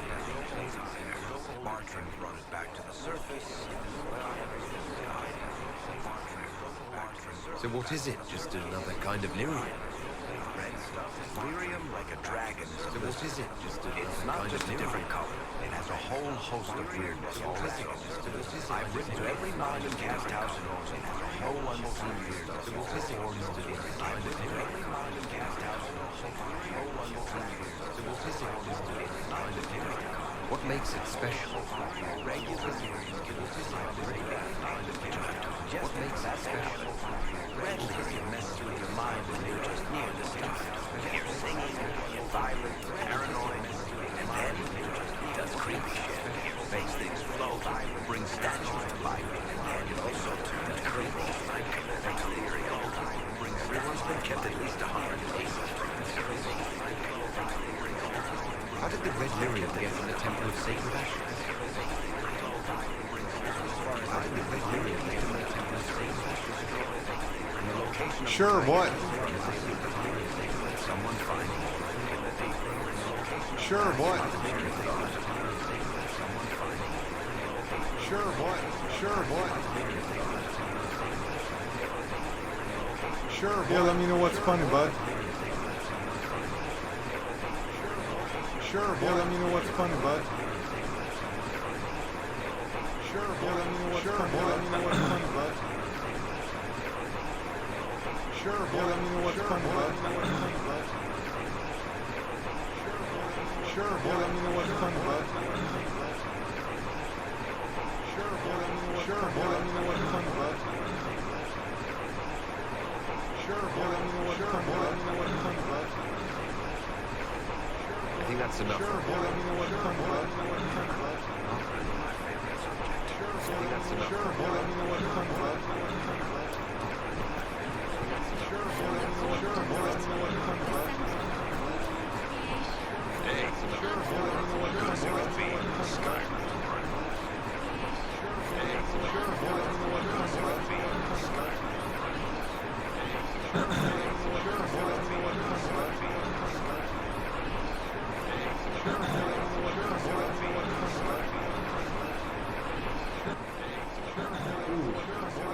Bartrand brought it back to the surface, and well, everything was gone. So what is it? Just another kind of lyrium? Red stuff. Lyrium like a dragon. So what is it? Just another It's not kind just of a different lyrium? color. It has a whole host of weirdness all around. I've written to every knowledge and cast house in Orson. It has a whole unseen weirdness. So what is it? Just another kind of lyrium? Every knowledge and cast house in Orson. A whole unseen weirdness. So what is it? Just another kind of lyrium? What makes it special? Regular lyrium can be designed as a kind of lyrium. What makes it special? Red lyrium messes with your mind when you're just near the stuff. You're singing, you're violent, paranoid, and then it does creepy shit. Makes things float, brings statues to life, and then it also turns creepy. Makes lyrium. Everyone's been kept at least 100 days. How did the red lyrium get in the Temple of Sacred Ashes? How did the red lyrium get in the Temple of Sacred Ashes? Sure, what? Someone find Sure, what? Sure, what? Sure, what? Sure, yeah, let me know what's funny, bud. Sure, yeah, let me know what's funny, bud. Sure, yeah, let me know what's funny, bud. Let me know what's funny, bud. Sure, yeah, let me know what's funny, bud. Sure, yeah, let me know what's funny, bud. Sure, yeah, let me know what's funny, bud. Sure, yeah, let me know what's funny, bud. I think that's enough. Sure, yeah, let me know what's funny, bud. I think that's enough. Sure, yeah, let me know what's funny, bud. Sure, yeah, let me know what's funny, bud. Hey, that's enough. Sure, yeah, let me know what's funny, bud. Sure, yeah, let me know what's funny, bud. Ooh,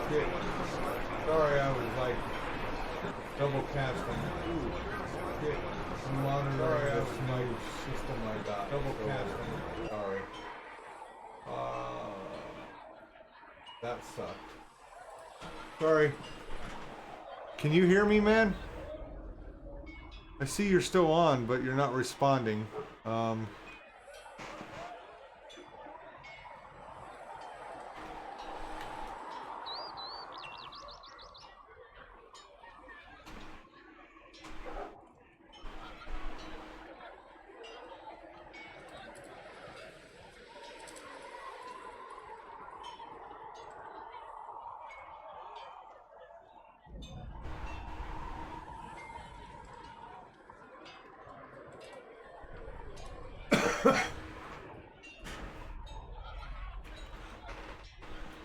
shit. Sorry, I was like double casting. Ooh, shit. I'm monitoring this my system I got. Double casting. Sorry. That sucked. Sorry. Can you hear me, man? I see you're still on, but you're not responding.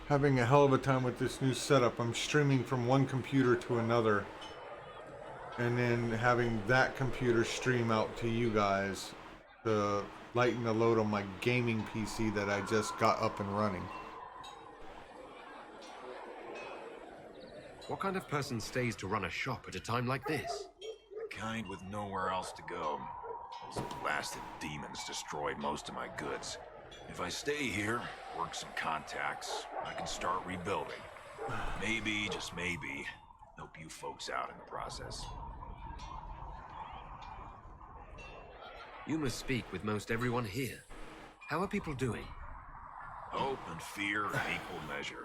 Having a hell of a time with this new setup. I'm streaming from one computer to another, and then having that computer stream out to you guys to lighten the load on my gaming PC that I just got up and running. What kind of person stays to run a shop at a time like this? The kind with nowhere else to go. Those blasted demons destroyed most of my goods. If I stay here, work some contacts, I can start rebuilding. Maybe, just maybe, help you folks out in the process. You must speak with most everyone here. How are people doing? Hope and fear in equal measure.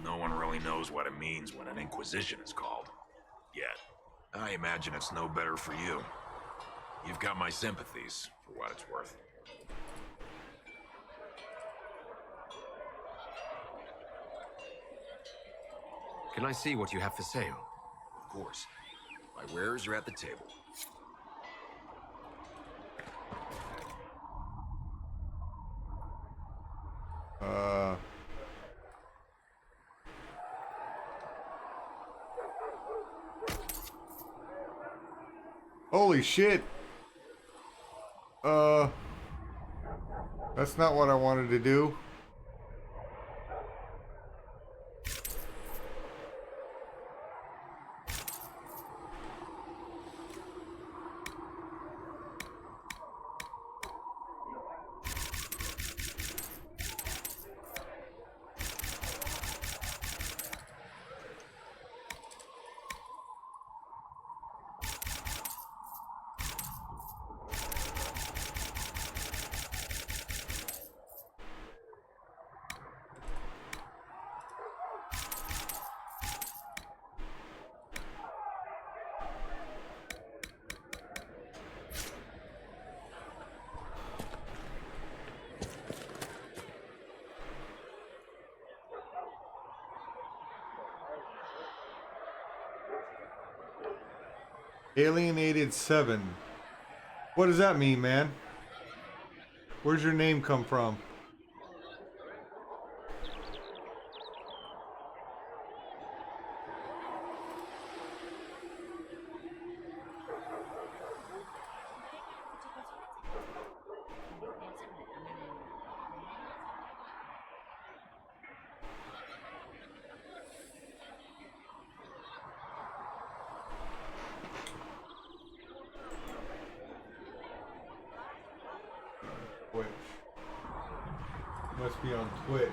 No one really knows what it means when an Inquisition is called. Yet, I imagine it's no better for you. You've got my sympathies, for what it's worth. Can I see what you have for sale? Of course. My wares are at the table. Holy shit. That's not what I wanted to do. Alienated 7. What does that mean, man? Where's your name come from? Twitch. Must be on Twitch.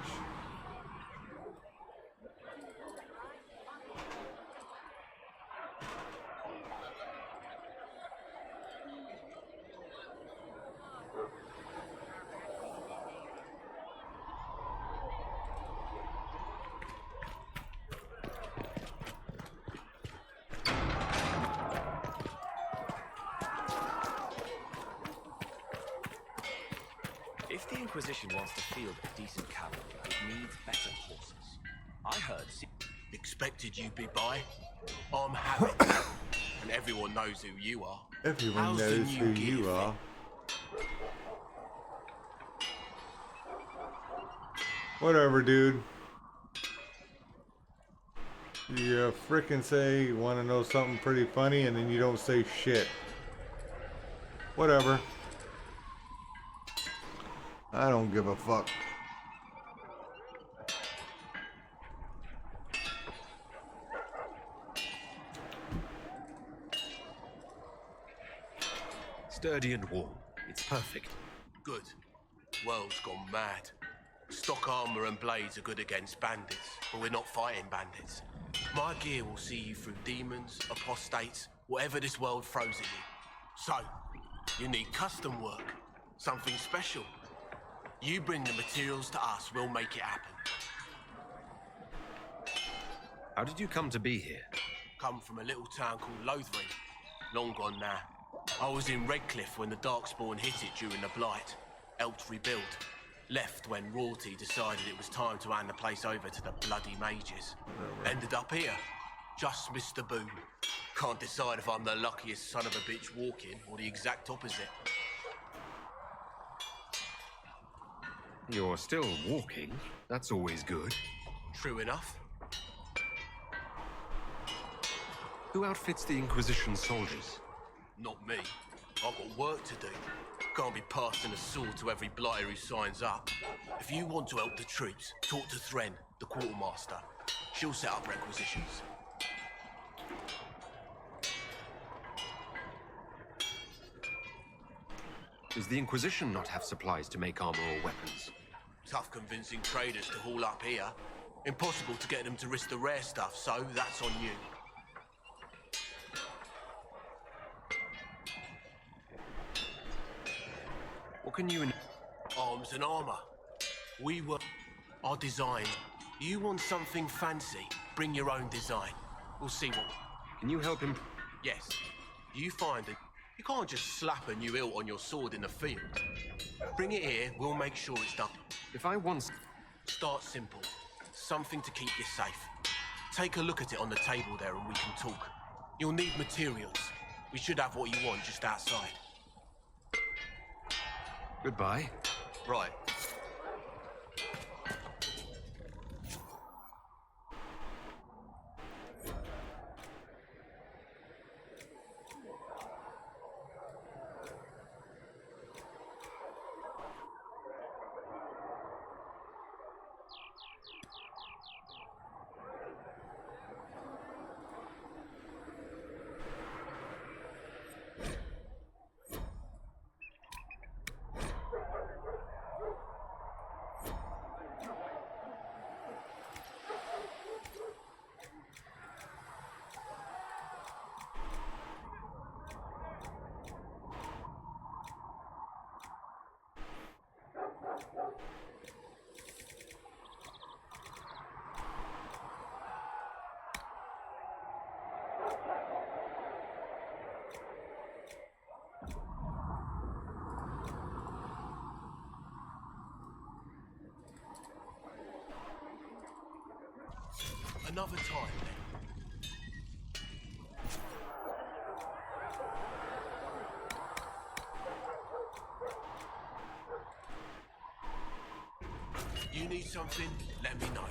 If the Inquisition wants to field a decent cavalry, it needs better horses. I heard... Expected you'd be by. I'm Harry, and everyone knows who you are. Everyone How's knows the who new gear you fit? are. Whatever, dude. You frickin' say you want to know something pretty funny and then you don't say shit. Whatever. I don't give a fuck. Sturdy and warm. It's perfect. Good. World's gone mad. Stock armor and blades are good against bandits, but we're not fighting bandits. My gear will see you through demons, apostates, whatever this world throws at you. So, you need custom work, something special. You bring the materials to us, we'll make it happen. How did you come to be here? Come from a little town called Lothring. Long gone now. I was in Redcliffe when the Darkspawn hit it during the Blight. Helped rebuild. Left when royalty decided it was time to hand the place over to the bloody mages. Ended up here. Just missed the boom. Can't decide if I'm the luckiest son of a bitch walking or the exact opposite. You're still walking. That's always good. True enough. Who outfits the Inquisition soldiers? Not me. I've got work to do. Can't be passing a sword to every blighter who signs up. If you want to help the troops, talk to Thren, the quartermaster. She'll set up requisitions. Does the Inquisition not have supplies to make armor or weapons? Tough convincing traders to haul up here. Impossible to get them to risk the rare stuff, so that's on you. What can you... Arms and armor. We were... our design. You want something fancy? Bring your own design. We'll see what... Can you help him? Yes. You find it. You can't just slap a new hilt on your sword in the field. Bring it here, we'll make sure it's done. If I want... Start simple. Something to keep you safe. Take a look at it on the table there and we can talk. You'll need materials. We should have what you want just outside. Goodbye. Right. Another time, then. You need something? Let me know.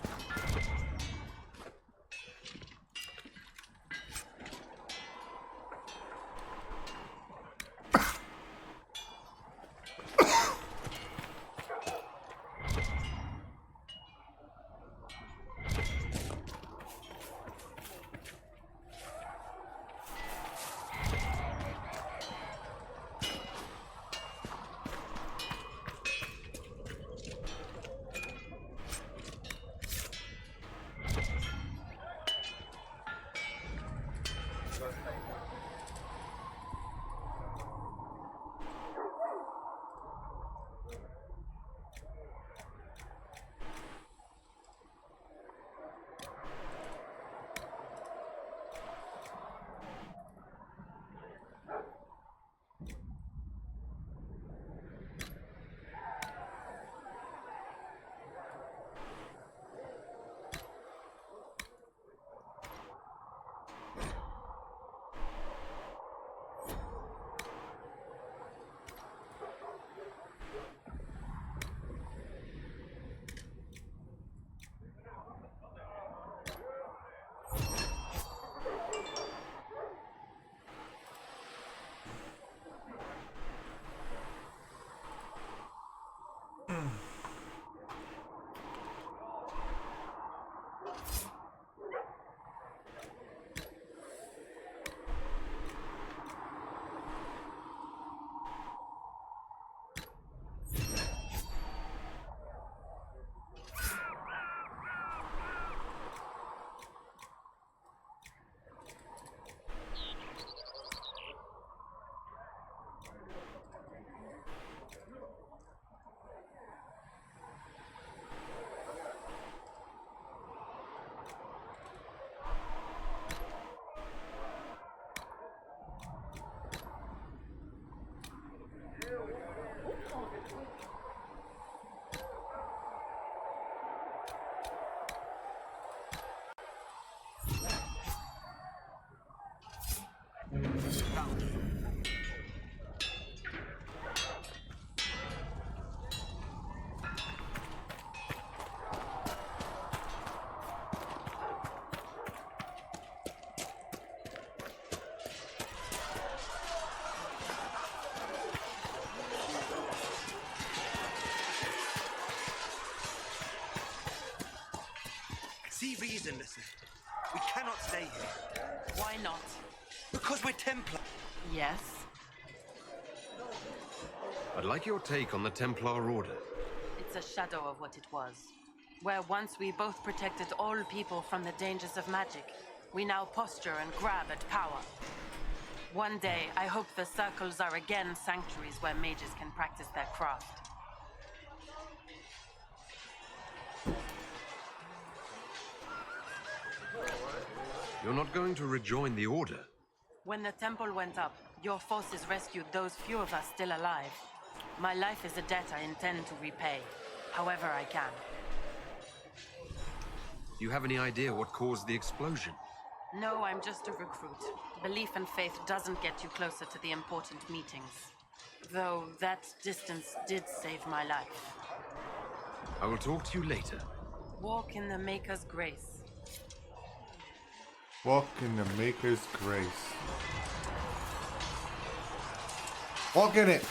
See reason, listen. We cannot stay here. Why not? Because we're Templar. Yes. I'd like your take on the Templar Order. It's a shadow of what it was. Where once we both protected all people from the dangers of magic, we now posture and grab at power. One day, I hope the circles are again sanctuaries where mages can practice their craft. You're not going to rejoin the Order? When the temple went up, your forces rescued those few of us still alive. My life is a debt I intend to repay, however I can. Do you have any idea what caused the explosion? No, I'm just a recruit. Belief and faith doesn't get you closer to the important meetings. Though that distance did save my life. I will talk to you later. Walk in the Maker's grace. Walk in the Maker's grace. Walk in it.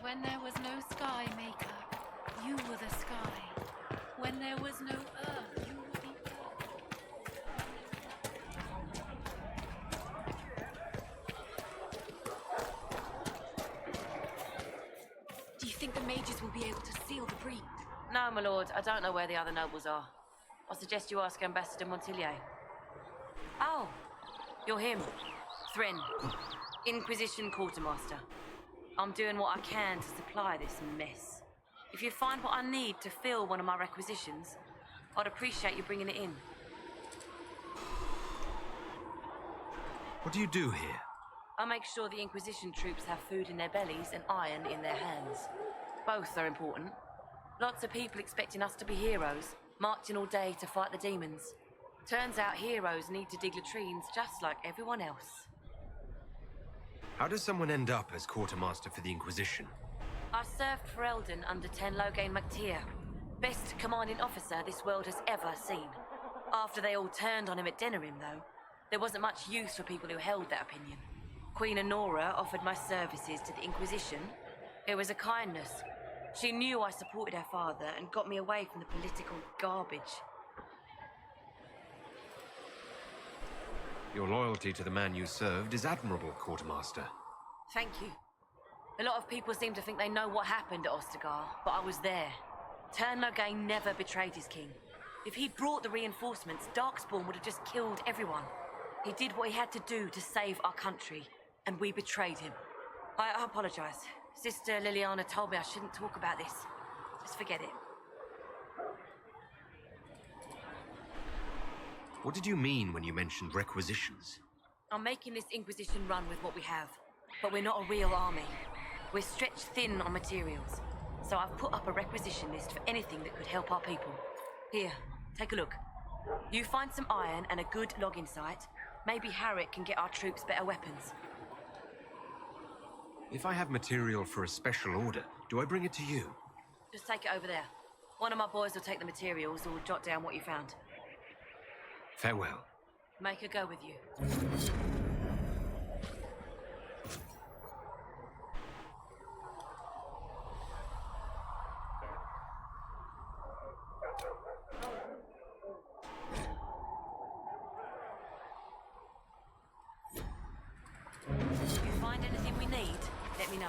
When there was no sky, Maker, you were the sky. When there was no earth, you were the earth. Do you think the mages will be able to seal the breach? No, my lord, I don't know where the other nobles are. I suggest you ask Ambassador Montillier. Oh, you're him. Thrin, Inquisition Quartermaster. I'm doing what I can to supply this mess. If you find what I need to fill one of my requisitions, I'd appreciate you bringing it in. What do you do here? I make sure the Inquisition troops have food in their bellies and iron in their hands. Both are important. Lots of people expecting us to be heroes, marching all day to fight the demons. Turns out heroes need to dig latrines just like everyone else. How does someone end up as Quartermaster for the Inquisition? I served for Eldon under Ten Loghain MacTier, best commanding officer this world has ever seen. After they all turned on him at Denerim, though, there wasn't much use for people who held that opinion. Queen Honora offered my services to the Inquisition. It was a kindness. She knew I supported her father and got me away from the political garbage. Your loyalty to the man you served is admirable, Quartermaster. Thank you. A lot of people seem to think they know what happened at Ostagar, but I was there. Ten Loghain never betrayed his king. If he'd brought the reinforcements, Darkspawn would have just killed everyone. He did what he had to do to save our country, and we betrayed him. I apologize. Sister Liliana told me I shouldn't talk about this. Just forget it. What did you mean when you mentioned requisitions? I'm making this Inquisition run with what we have, but we're not a real army. We're stretched thin on materials, so I've put up a requisition list for anything that could help our people. Here, take a look. You find some iron and a good logging site, maybe Harriet can get our troops better weapons. If I have material for a special order, do I bring it to you? Just take it over there. One of my boys will take the materials or jot down what you found. Farewell. Make her go with you. If you find anything we need, let me know.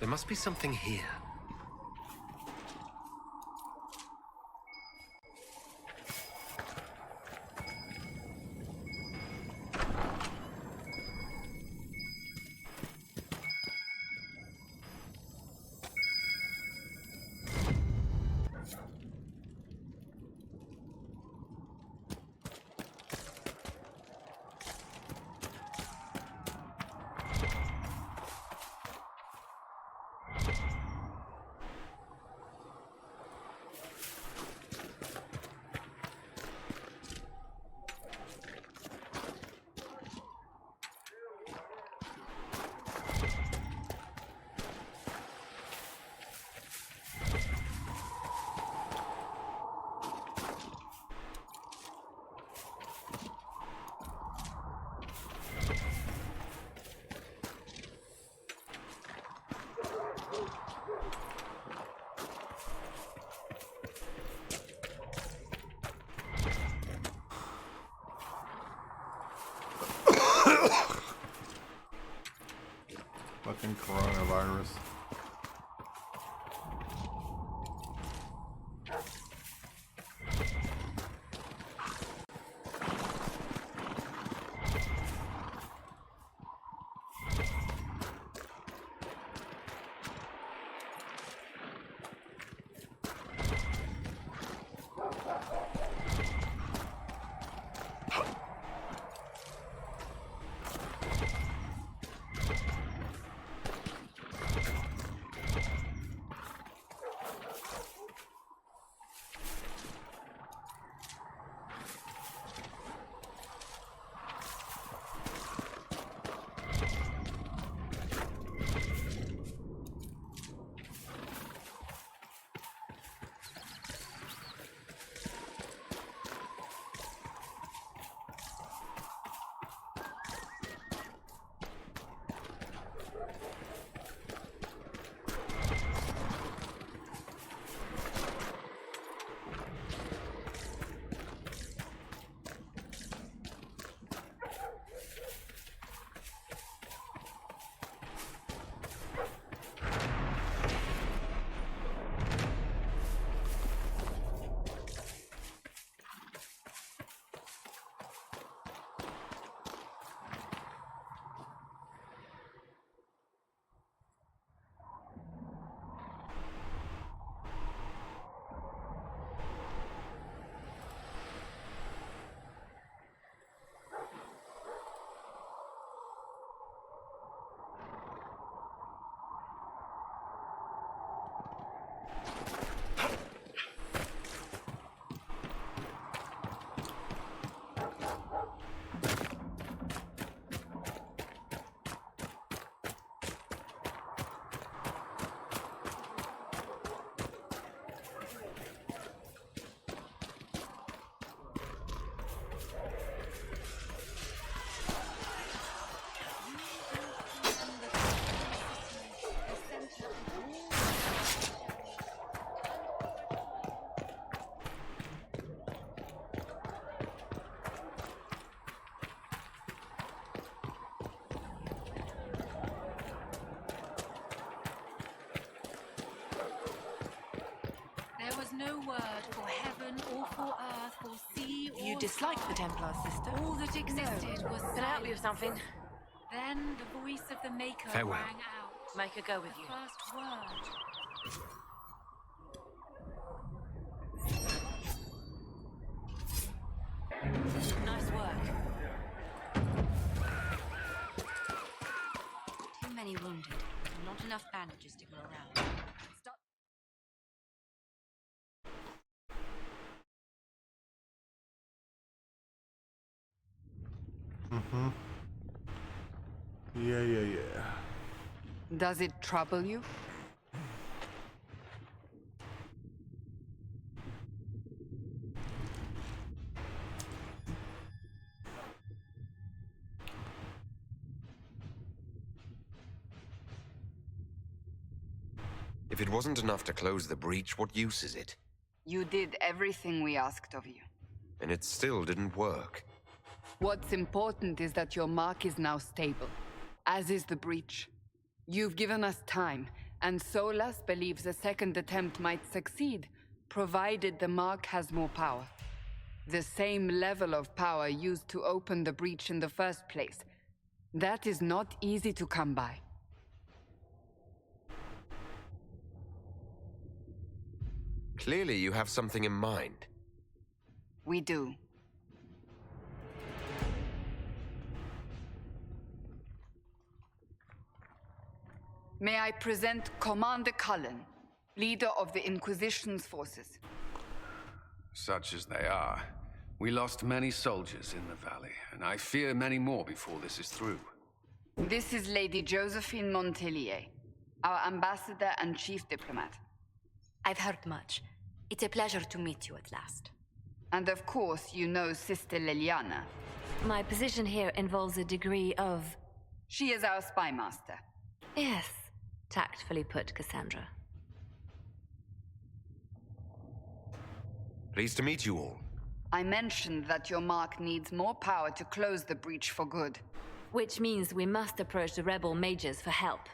There must be something here. Fucking coronavirus. No word for heaven or for earth, for sea or You dislike the Templar, sister? all that existed was Can I help you with something? Then the voice of the Maker Farewell. rang out. Make her go with you. First word. Nice work. Too many wounded. Not enough bandages to go around. Stop. Mm-hmm. Yeah. Does it trouble you? If it wasn't enough to close the breach, what use is it? You did everything we asked of you. And it still didn't work. What's important is that your mark is now stable, as is the breach. You've given us time, And Solas believes a second attempt might succeed, provided the Mark has more power. The same level of power used to open the breach in the first place. That is not easy to come by. Clearly you have something in mind. We do. May I present Commander Cullen, leader of the Inquisition's forces. Such as they are. We lost many soldiers in the valley, and I fear many more before this is through. This is Lady Josephine Montelier, our ambassador and chief diplomat. I've heard much. It's a pleasure to meet you at last. And of course, you know Sister Liliana. My position here involves a degree of... She is our spy master. Yes, tactfully put, Cassandra. Pleased to meet you all. I mentioned that your Mark needs more power to close the breach for good. Which means we must approach the rebel mages for help.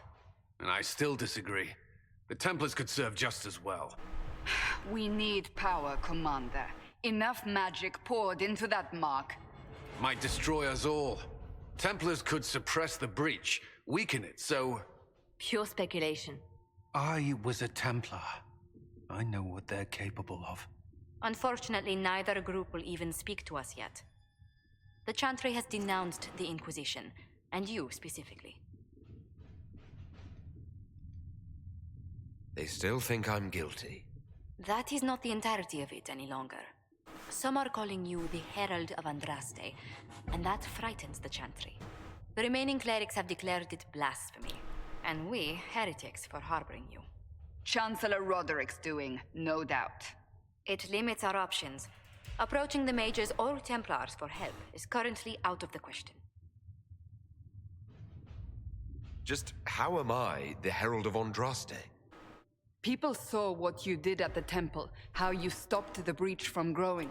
And I still disagree. The Templars could serve just as well. We need power, Commander. Enough magic poured into that Mark. Might destroy us all. Templars could suppress the breach, weaken it, so... Pure speculation. I was a Templar. I know what they're capable of. Unfortunately, neither group will even speak to us yet. The Chantry has denounced the Inquisition, and you specifically. They still think I'm guilty. That is not the entirety of it any longer. Some are calling you the Herald of Andraste, and that frightens the Chantry. The remaining clerics have declared it blasphemy, and we, heretics, for harboring you. Chancellor Roderick's doing, no doubt. It limits our options. Approaching the mages or Templars for help is currently out of the question. Just how am I the Herald of Andraste? People saw what you did at the temple, how you stopped the breach from growing.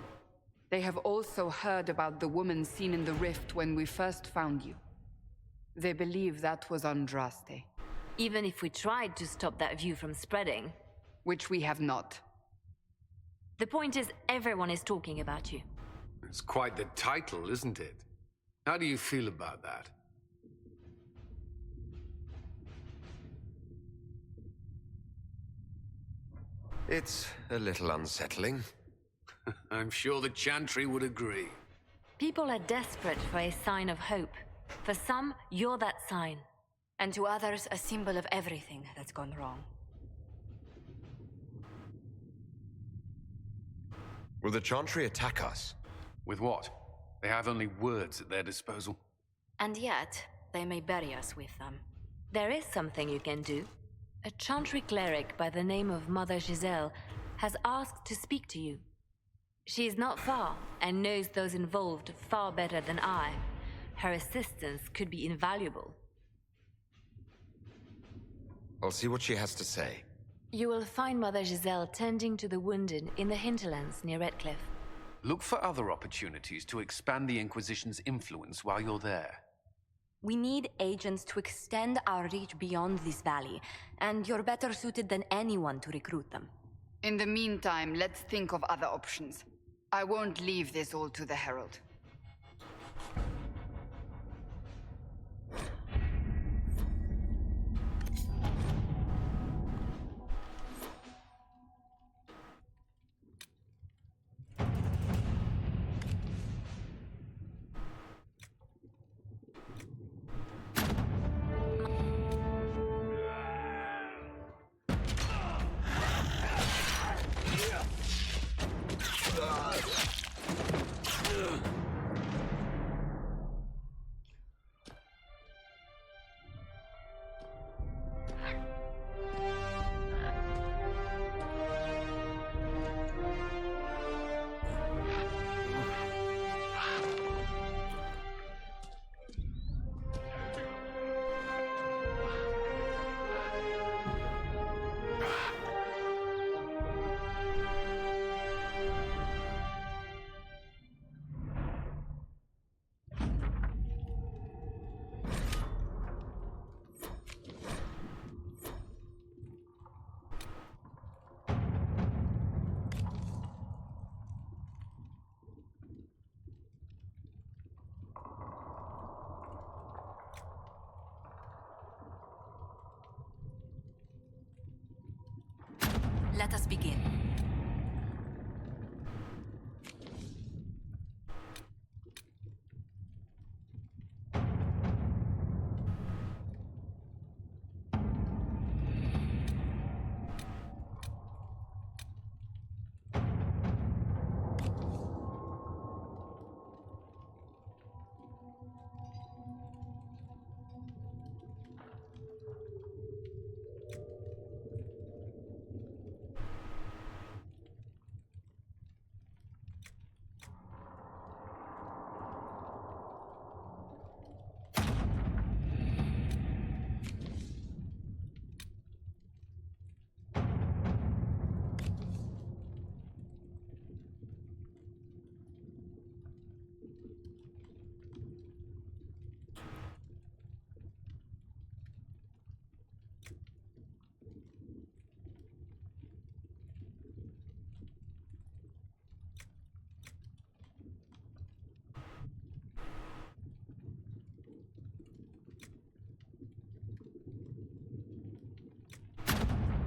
They have also heard about the woman seen in the rift when we first found you. They believe that was Andraste. Even if we tried to stop that view from spreading. Which we have not. The point is, everyone is talking about you. It's quite the title, isn't it? How do you feel about that? It's a little unsettling. I'm sure the Chantry would agree. People are desperate for a sign of hope. For some, you're that sign. And to others, a symbol of everything that's gone wrong. Will the Chantry attack us? With what? They have only words at their disposal. And yet, they may bury us with them. There is something you can do. A Chantry cleric by the name of Mother Giselle has asked to speak to you. She is not far and knows those involved far better than I. Her assistance could be invaluable. I'll see what she has to say. You will find Mother Giselle tending to the wounded in the hinterlands near Redcliffe. Look for other opportunities to expand the Inquisition's influence while you're there. We need agents to extend our reach beyond this valley, and you're better suited than anyone to recruit them. In the meantime, let's think of other options. I won't leave this all to the Herald. Let us begin.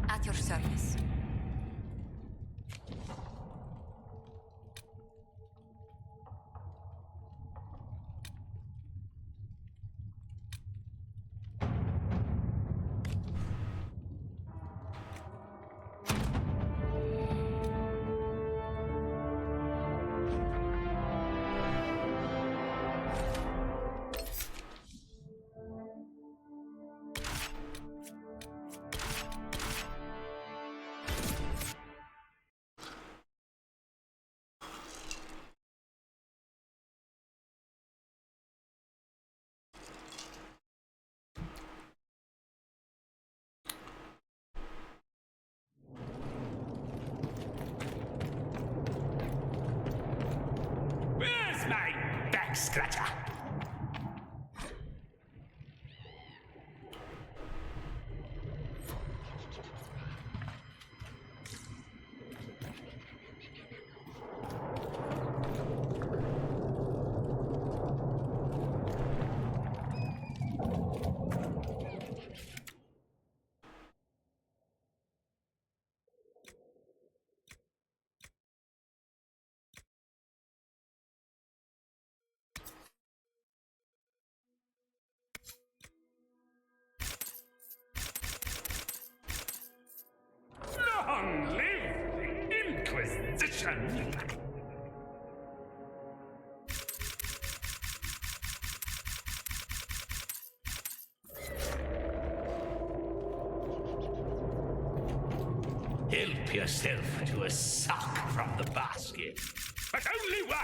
At your service. Where's my back scratcher? Long live the Inquisition! Help yourself to a suck from the basket, but only one!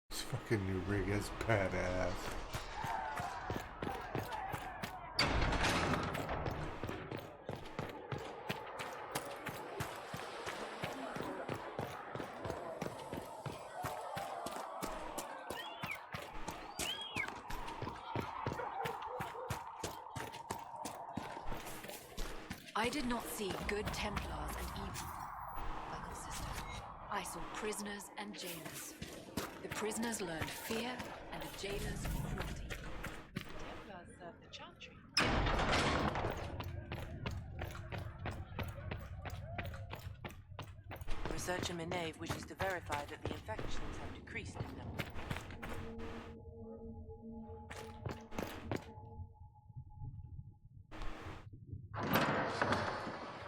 This fucking new rig is badass. I did not see good Templars and evil, Welcome, sister. I saw prisoners and jailers. The prisoners learned fear, and the jailers cruelty. But the Templars served the Chantry. Researcher Minave wishes to verify that the infections have decreased in number.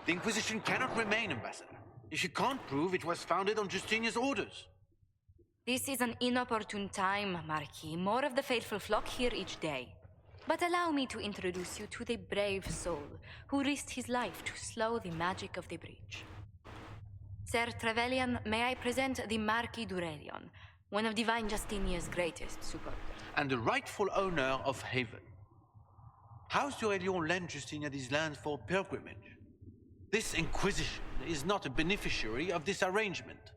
The Inquisition cannot remain, Ambassador, if you can't prove it was founded on Justinian's orders. This is an inopportune time, Marquis. More of the faithful flock here each day. But allow me to introduce you to the brave soul who risked his life to slow the magic of the breach. Sir Trevelyan, may I present the Marquis d'Aurelion, one of Divine Justinia's greatest supporters. And the rightful owner of Haven. House d'Aurelion lent Justinia these lands for pilgrimage. This Inquisition is not a beneficiary of this arrangement.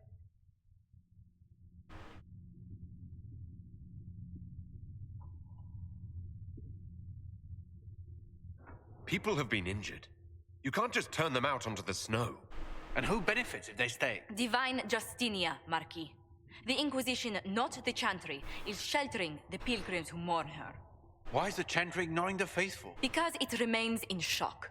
People have been injured. You can't just turn them out onto the snow. And who benefits if they stay? Divine Justinia, Marquis. The Inquisition, not the Chantry, is sheltering the pilgrims who mourn her. Why is the Chantry ignoring the faithful? Because it remains in shock.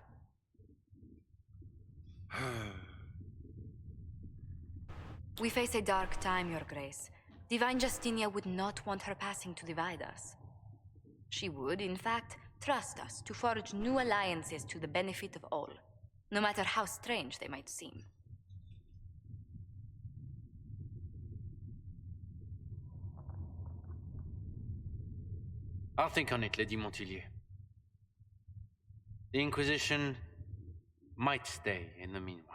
We face a dark time, Your Grace. Divine Justinia would not want her passing to divide us. She would, in fact, trust us to forge new alliances to the benefit of all, no matter how strange they might seem. I'll think on it, Lady Montillier. The Inquisition might stay in the meanwhile.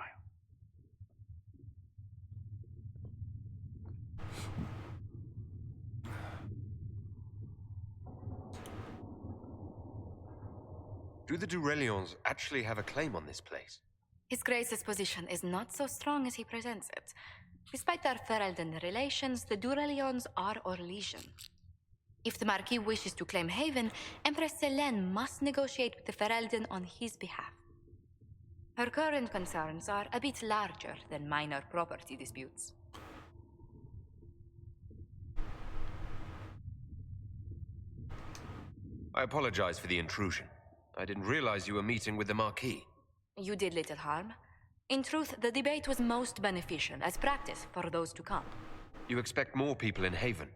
Do the Durelions actually have a claim on this place? His Grace's position is not so strong as he presents it. Despite their Ferelden relations, the Durelions are our legion. If the Marquis wishes to claim Haven, Empress Selene must negotiate with the Ferelden on his behalf. Her current concerns are a bit larger than minor property disputes. I apologize for the intrusion. I didn't realize you were meeting with the Marquis. You did little harm. In truth, the debate was most beneficial as practice for those to come. You expect more people in Haven?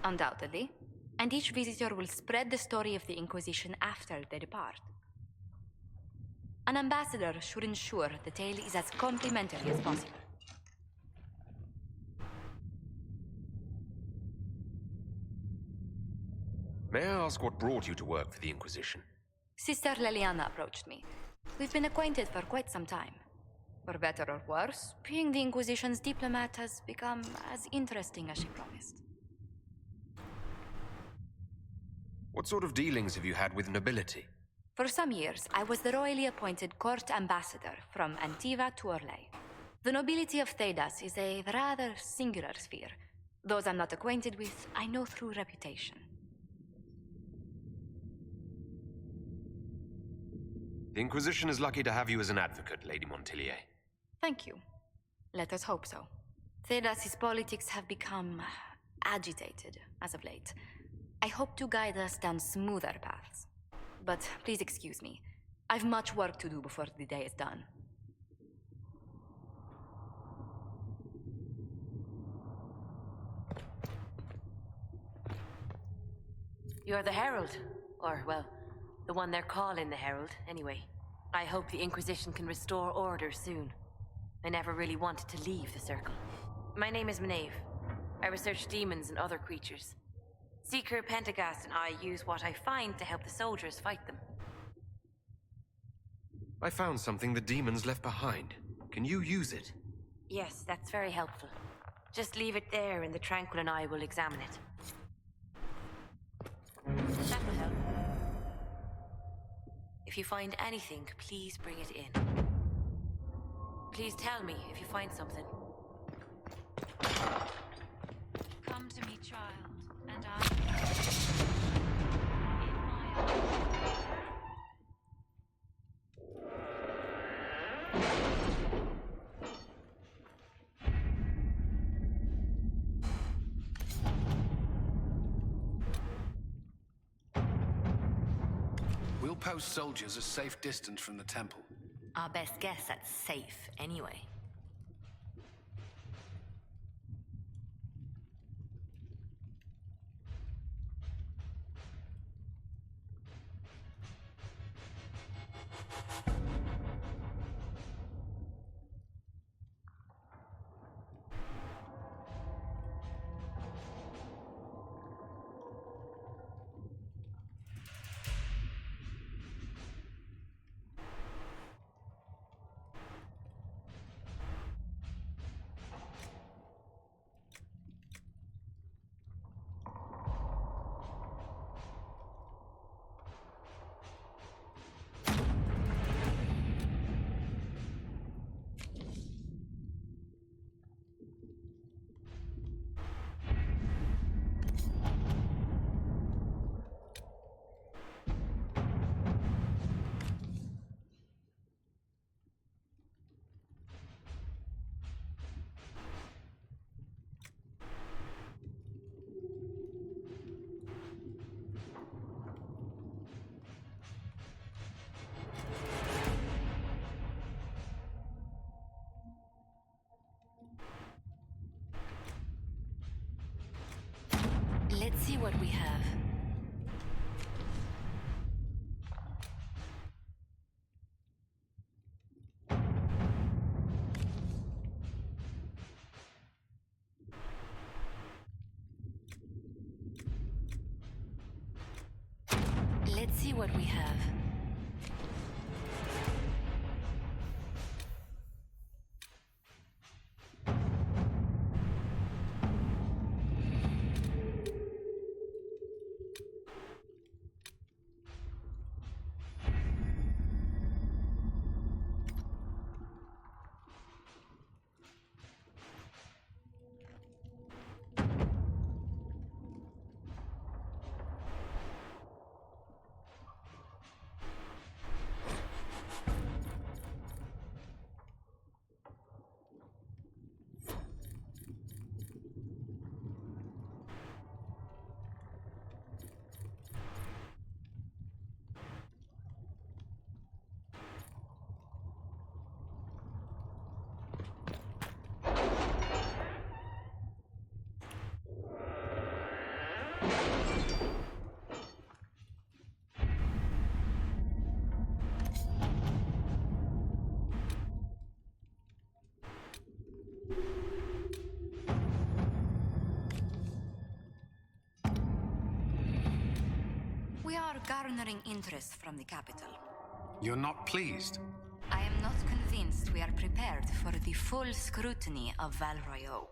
Undoubtedly. And each visitor will spread the story of the Inquisition after they depart. An ambassador should ensure the tale is as complimentary as possible. May I ask what brought you to work for the Inquisition? Sister Leliana approached me. We've been acquainted for quite some time. For better or worse, being the Inquisition's diplomat has become as interesting as she promised. What sort of dealings have you had with nobility? For some years, I was the royally appointed court ambassador from Antiva to Orlais. The nobility of Thedas is a rather singular sphere. Those I'm not acquainted with, I know through reputation. The Inquisition is lucky to have you as an advocate, Lady Montillier. Thank you. Let us hope so. Thedas' politics have become agitated as of late. I hope to guide us down smoother paths. But please excuse me. I've much work to do before the day is done. You're the Herald. Or, well, The one they're calling the Herald, anyway. I hope the Inquisition can restore order soon. I never really wanted to leave the Circle. My name is Maeve. I research demons and other creatures. Seeker, Pentagast, and I use what I find to help the soldiers fight them. I found something the demons left behind. Can you use it? Yes, that's very helpful. Just leave it there and the Tranquil and I will examine it. That will help. If you find anything, please bring it in. Please tell me if you find something. Come to me, child, and I... We'll post soldiers a safe distance from the temple. Our best guess that's safe, anyway. Let's see what we have. Let's see what we have. We are garnering interest from the capital. You're not pleased? I am not convinced we are prepared for the full scrutiny of Val Royeaux.